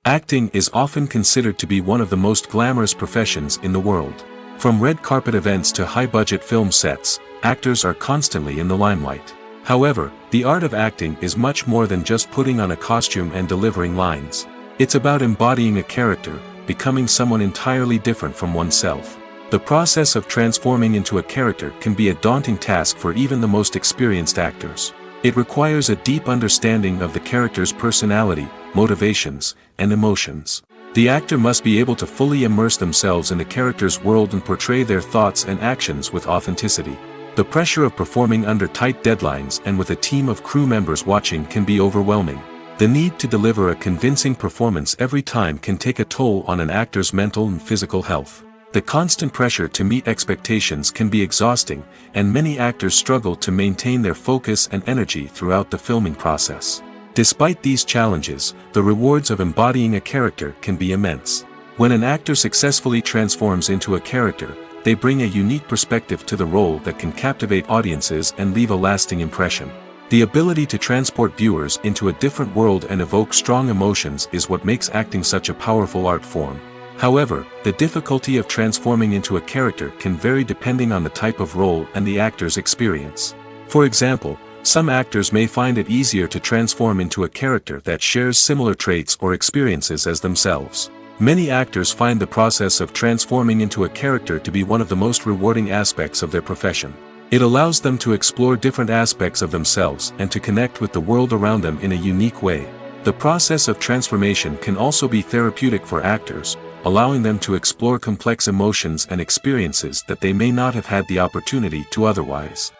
Acting is often considered to be one of the most glamorous professions in the world. From red carpet events to high-budget film sets, actors are constantly in the limelight. However, the art of acting is much more than just putting on a costume and delivering lines. It's about embodying a character, becoming someone entirely different from oneself. The process of transforming into a character can be a daunting task for even the most experienced actors. It requires a deep understanding of the character's personality, motivations, and emotions. The actor must be able to fully immerse themselves in the character's world and portray their thoughts and actions with authenticity. The pressure of performing under tight deadlines and with a team of crew members watching can be overwhelming. The need to deliver a convincing performance every time can take a toll on an actor's mental and physical health. The constant pressure to meet expectations can be exhausting, and many actors struggle to maintain their focus and energy throughout the filming process. Despite these challenges, the rewards of embodying a character can be immense. When an actor successfully transforms into a character, they bring a unique perspective to the role that can captivate audiences and leave a lasting impression. The ability to transport viewers into a different world and evoke strong emotions is what makes acting such a powerful art form. However, the difficulty of transforming into a character can vary depending on the type of role and the actor's experience. For example, some actors may find it easier to transform into a character that shares similar traits or experiences as themselves. Many actors find the process of transforming into a character to be one of the most rewarding aspects of their profession. It allows them to explore different aspects of themselves and to connect with the world around them in a unique way. The process of transformation can also be therapeutic for actors, allowing them to explore complex emotions and experiences that they may not have had the opportunity to otherwise.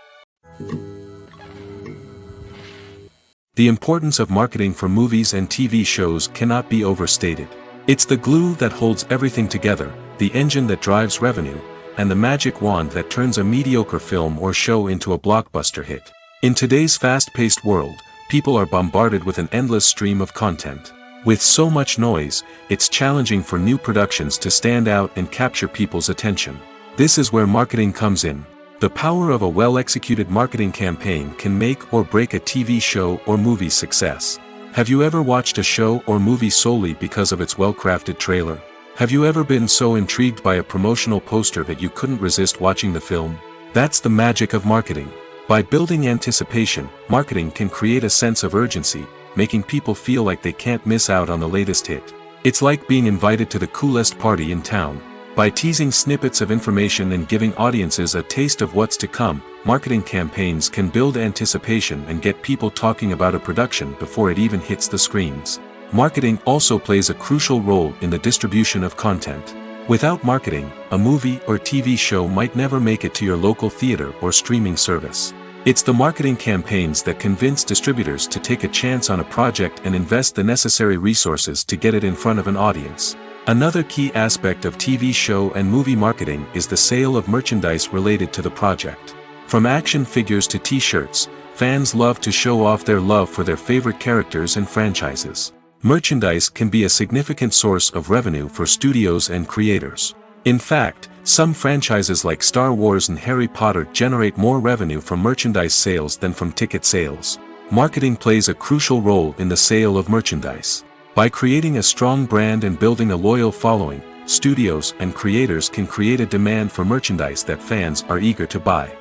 The importance of marketing for movies and TV shows cannot be overstated. It's the glue that holds everything together, the engine that drives revenue, and the magic wand that turns a mediocre film or show into a blockbuster hit. In today's fast-paced world, people are bombarded with an endless stream of content. With so much noise, it's challenging for new productions to stand out and capture people's attention. This is where marketing comes in. The power of a well-executed marketing campaign can make or break a TV show or movie's success. Have you ever watched a show or movie solely because of its well-crafted trailer? Have you ever been so intrigued by a promotional poster that you couldn't resist watching the film? That's the magic of marketing. By building anticipation, marketing can create a sense of urgency, making people feel like they can't miss out on the latest hit. It's like being invited to the coolest party in town. By teasing snippets of information and giving audiences a taste of what's to come, marketing campaigns can build anticipation and get people talking about a production before it even hits the screens. Marketing also plays a crucial role in the distribution of content. Without marketing, a movie or TV show might never make it to your local theater or streaming service. It's the marketing campaigns that convince distributors to take a chance on a project and invest the necessary resources to get it in front of an audience. Another key aspect of TV show and movie marketing is the sale of merchandise related to the project. From action figures to t-shirts, fans love to show off their love for their favorite characters and franchises. Merchandise can be a significant source of revenue for studios and creators. In fact, some franchises like Star Wars and Harry Potter generate more revenue from merchandise sales than from ticket sales. Marketing plays a crucial role in the sale of merchandise. By creating a strong brand and building a loyal following, studios and creators can create a demand for merchandise that fans are eager to buy.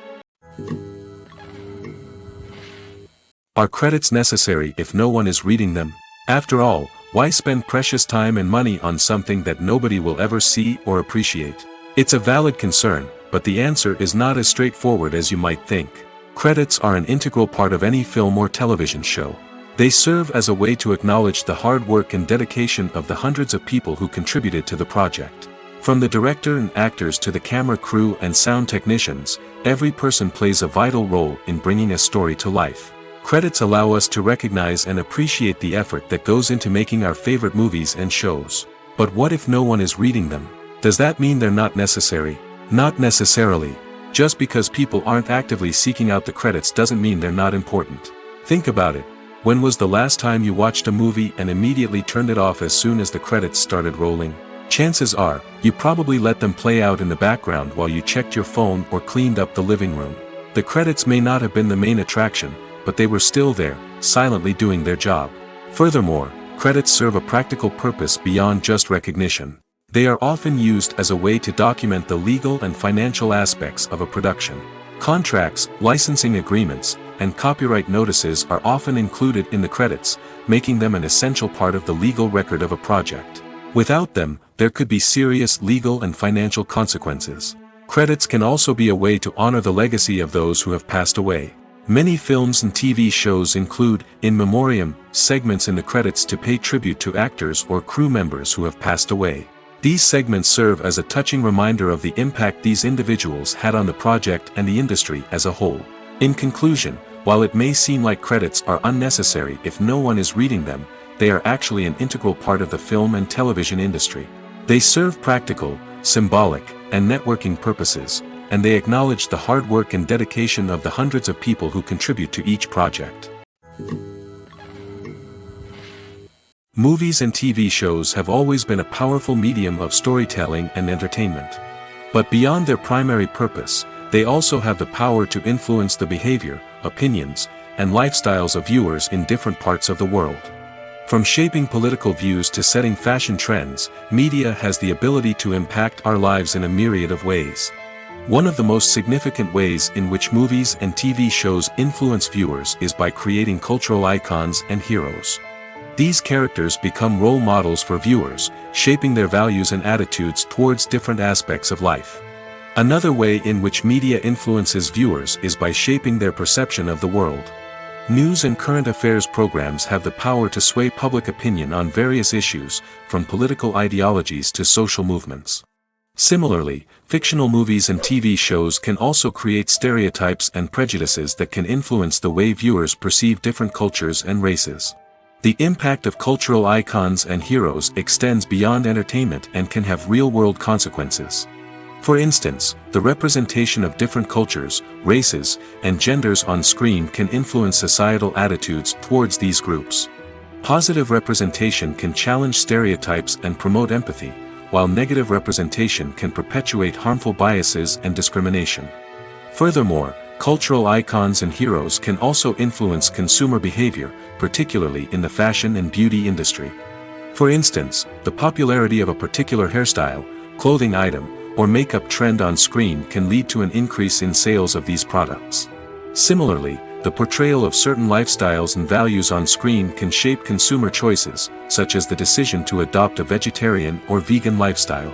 Are credits necessary if no one is reading them? After all, why spend precious time and money on something that nobody will ever see or appreciate? It's a valid concern, but the answer is not as straightforward as you might think. Credits are an integral part of any film or television show. They serve as a way to acknowledge the hard work and dedication of the hundreds of people who contributed to the project. From the director and actors to the camera crew and sound technicians, every person plays a vital role in bringing a story to life. Credits allow us to recognize and appreciate the effort that goes into making our favorite movies and shows. But what if no one is reading them? Does that mean they're not necessary? Not necessarily. Just because people aren't actively seeking out the credits doesn't mean they're not important. Think about it. When was the last time you watched a movie and immediately turned it off as soon as the credits started rolling? Chances are, you probably let them play out in the background while you checked your phone or cleaned up the living room. The credits may not have been the main attraction, but they were still there, silently doing their job. Furthermore, credits serve a practical purpose beyond just recognition. They are often used as a way to document the legal and financial aspects of a production. Contracts, licensing agreements, and copyright notices are often included in the credits, making them an essential part of the legal record of a project. Without them, there could be serious legal and financial consequences. Credits can also be a way to honor the legacy of those who have passed away. Many films and TV shows include, in memoriam, segments in the credits to pay tribute to actors or crew members who have passed away. These segments serve as a touching reminder of the impact these individuals had on the project and the industry as a whole. In conclusion, while it may seem like credits are unnecessary if no one is reading them, they are actually an integral part of the film and television industry. They serve practical, symbolic, and networking purposes, and they acknowledge the hard work and dedication of the hundreds of people who contribute to each project. Movies and TV shows have always been a powerful medium of storytelling and entertainment. But beyond their primary purpose, they also have the power to influence the behavior, opinions, and lifestyles of viewers in different parts of the world. From shaping political views to setting fashion trends, media has the ability to impact our lives in a myriad of ways. One of the most significant ways in which movies and TV shows influence viewers is by creating cultural icons and heroes. These characters become role models for viewers, shaping their values and attitudes towards different aspects of life. Another way in which media influences viewers is by shaping their perception of the world. News and current affairs programs have the power to sway public opinion on various issues, from political ideologies to social movements. Similarly, fictional movies and TV shows can also create stereotypes and prejudices that can influence the way viewers perceive different cultures and races. The impact of cultural icons and heroes extends beyond entertainment and can have real-world consequences. For instance, the representation of different cultures, races, and genders on screen can influence societal attitudes towards these groups. Positive representation can challenge stereotypes and promote empathy, while negative representation can perpetuate harmful biases and discrimination. Furthermore, cultural icons and heroes can also influence consumer behavior, particularly in the fashion and beauty industry. For instance, the popularity of a particular hairstyle, clothing item, or makeup trend on screen can lead to an increase in sales of these products. Similarly, the portrayal of certain lifestyles and values on screen can shape consumer choices, such as the decision to adopt a vegetarian or vegan lifestyle.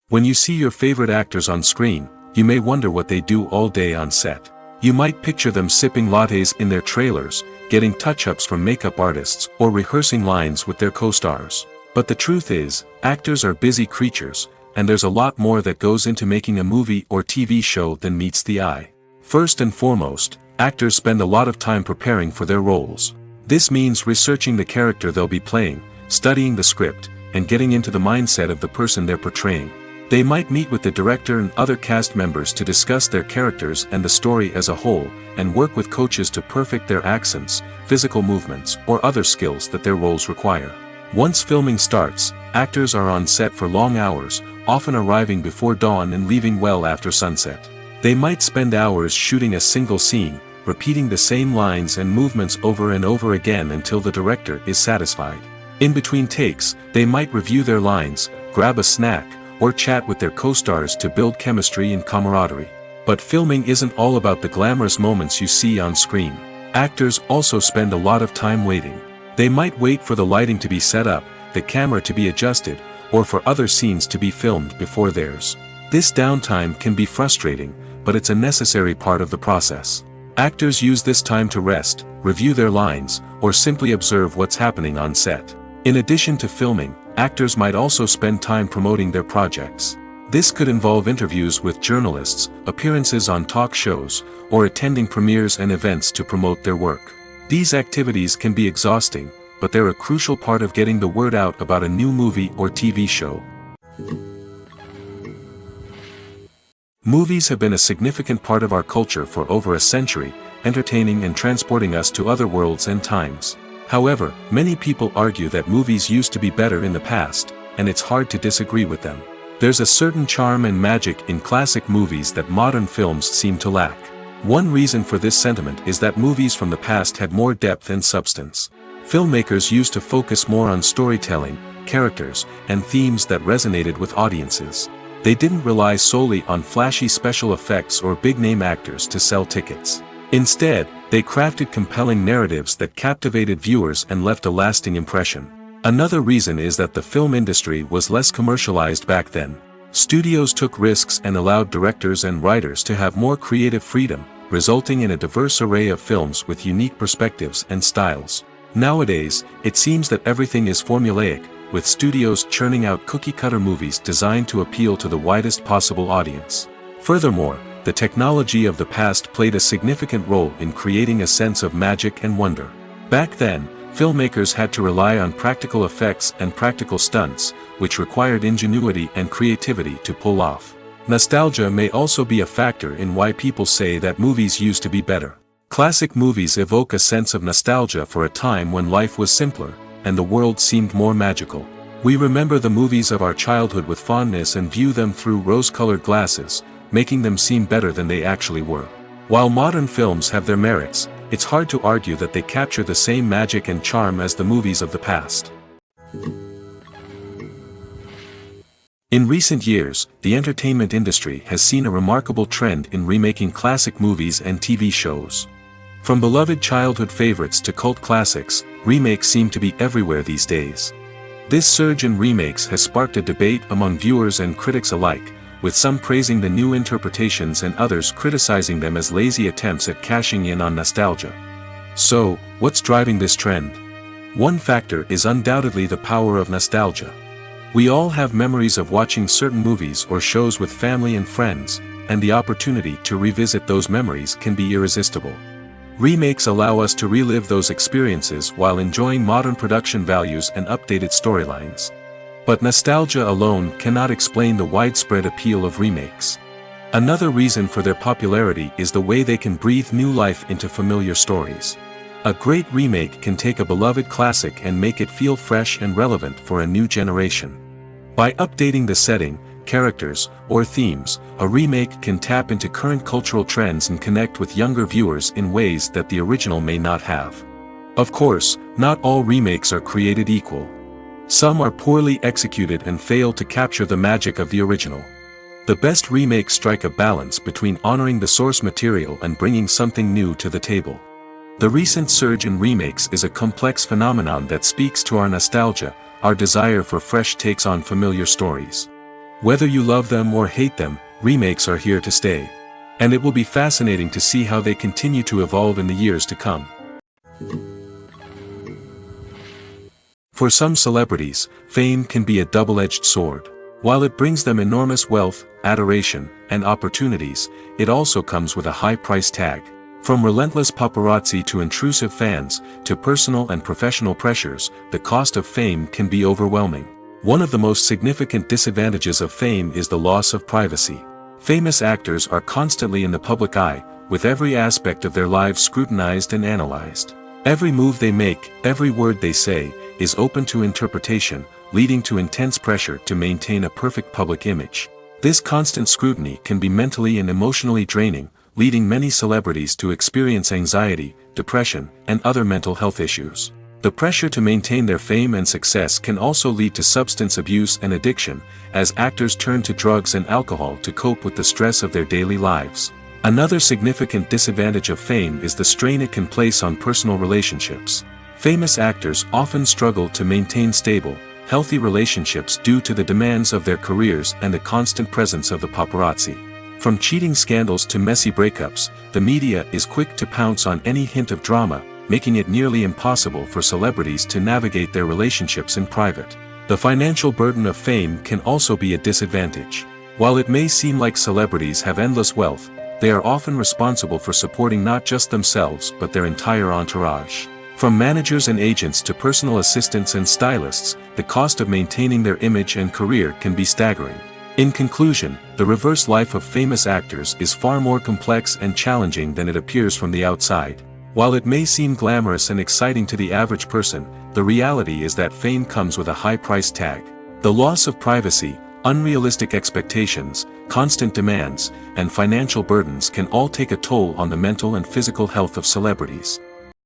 When you see your favorite actors on screen, you may wonder what they do all day on set. You might picture them sipping lattes in their trailers, getting touch-ups from makeup artists, or rehearsing lines with their co-stars. But the truth is, actors are busy creatures, and there's a lot more that goes into making a movie or TV show than meets the eye. First and foremost, actors spend a lot of time preparing for their roles. This means researching the character they'll be playing, studying the script, and getting into the mindset of the person they're portraying. They might meet with the director and other cast members to discuss their characters and the story as a whole, and work with coaches to perfect their accents, physical movements, or other skills that their roles require. Once filming starts, actors are on set for long hours, often arriving before dawn and leaving well after sunset. They might spend hours shooting a single scene, repeating the same lines and movements over and over again until the director is satisfied. In between takes, they might review their lines, grab a snack, or chat with their co-stars to build chemistry and camaraderie. But filming isn't all about the glamorous moments you see on screen. Actors also spend a lot of time waiting. They might wait for the lighting to be set up, the camera to be adjusted, or for other scenes to be filmed before theirs. This downtime can be frustrating, but it's a necessary part of the process. Actors use this time to rest, review their lines, or simply observe what's happening on set. In addition to filming, actors might also spend time promoting their projects. This could involve interviews with journalists, appearances on talk shows, or attending premieres and events to promote their work. These activities can be exhausting, but they're a crucial part of getting the word out about a new movie or TV show. Movies have been a significant part of our culture for over a century, entertaining and transporting us to other worlds and times. However, many people argue that movies used to be better in the past, and it's hard to disagree with them. There's a certain charm and magic in classic movies that modern films seem to lack. One reason for this sentiment is that movies from the past had more depth and substance. Filmmakers used to focus more on storytelling, characters, and themes that resonated with audiences. They didn't rely solely on flashy special effects or big-name actors to sell tickets. Instead, they crafted compelling narratives that captivated viewers and left a lasting impression. Another reason is that the film industry was less commercialized back then. Studios took risks and allowed directors and writers to have more creative freedom, resulting in a diverse array of films with unique perspectives and styles. Nowadays, it seems that everything is formulaic, with studios churning out cookie-cutter movies designed to appeal to the widest possible audience. Furthermore, the technology of the past played a significant role in creating a sense of magic and wonder. Back then, filmmakers had to rely on practical effects and practical stunts, which required ingenuity and creativity to pull off. Nostalgia may also be a factor in why people say that movies used to be better. Classic movies evoke a sense of nostalgia for a time when life was simpler, and the world seemed more magical. We remember the movies of our childhood with fondness and view them through rose-colored glasses, making them seem better than they actually were. While modern films have their merits, it's hard to argue that they capture the same magic and charm as the movies of the past. In recent years, the entertainment industry has seen a remarkable trend in remaking classic movies and TV shows. From beloved childhood favorites to cult classics, remakes seem to be everywhere these days. This surge in remakes has sparked a debate among viewers and critics alike, with some praising the new interpretations and others criticizing them as lazy attempts at cashing in on nostalgia. So, what's driving this trend? One factor is undoubtedly the power of nostalgia. We all have memories of watching certain movies or shows with family and friends, and the opportunity to revisit those memories can be irresistible. Remakes allow us to relive those experiences while enjoying modern production values and updated storylines. But nostalgia alone cannot explain the widespread appeal of remakes. Another reason for their popularity is the way they can breathe new life into familiar stories. A great remake can take a beloved classic and make it feel fresh and relevant for a new generation. By updating the setting, characters, or themes, a remake can tap into current cultural trends and connect with younger viewers in ways that the original may not have. Of course, not all remakes are created equal. Some are poorly executed and fail to capture the magic of the original. The best remakes strike a balance between honoring the source material and bringing something new to the table. The recent surge in remakes is a complex phenomenon that speaks to our nostalgia, our desire for fresh takes on familiar stories. Whether you love them or hate them, remakes are here to stay. And it will be fascinating to see how they continue to evolve in the years to come. For some celebrities, fame can be a double-edged sword. While it brings them enormous wealth, adoration, and opportunities, it also comes with a high price tag. From relentless paparazzi to intrusive fans, to personal and professional pressures, the cost of fame can be overwhelming. One of the most significant disadvantages of fame is the loss of privacy. Famous actors are constantly in the public eye, with every aspect of their lives scrutinized and analyzed. Every move they make, every word they say, is open to interpretation, leading to intense pressure to maintain a perfect public image. This constant scrutiny can be mentally and emotionally draining, leading many celebrities to experience anxiety, depression, and other mental health issues. The pressure to maintain their fame and success can also lead to substance abuse and addiction, as actors turn to drugs and alcohol to cope with the stress of their daily lives. Another significant disadvantage of fame is the strain it can place on personal relationships. Famous actors often struggle to maintain stable, healthy relationships due to the demands of their careers and the constant presence of the paparazzi. From cheating scandals to messy breakups, the media is quick to pounce on any hint of drama, making it nearly impossible for celebrities to navigate their relationships in private. The financial burden of fame can also be a disadvantage. While it may seem like celebrities have endless wealth, they are often responsible for supporting not just themselves but their entire entourage. From managers and agents to personal assistants and stylists, the cost of maintaining their image and career can be staggering. In conclusion, the reverse life of famous actors is far more complex and challenging than it appears from the outside. While it may seem glamorous and exciting to the average person, the reality is that fame comes with a high price tag. The loss of privacy, unrealistic expectations, constant demands, and financial burdens can all take a toll on the mental and physical health of celebrities.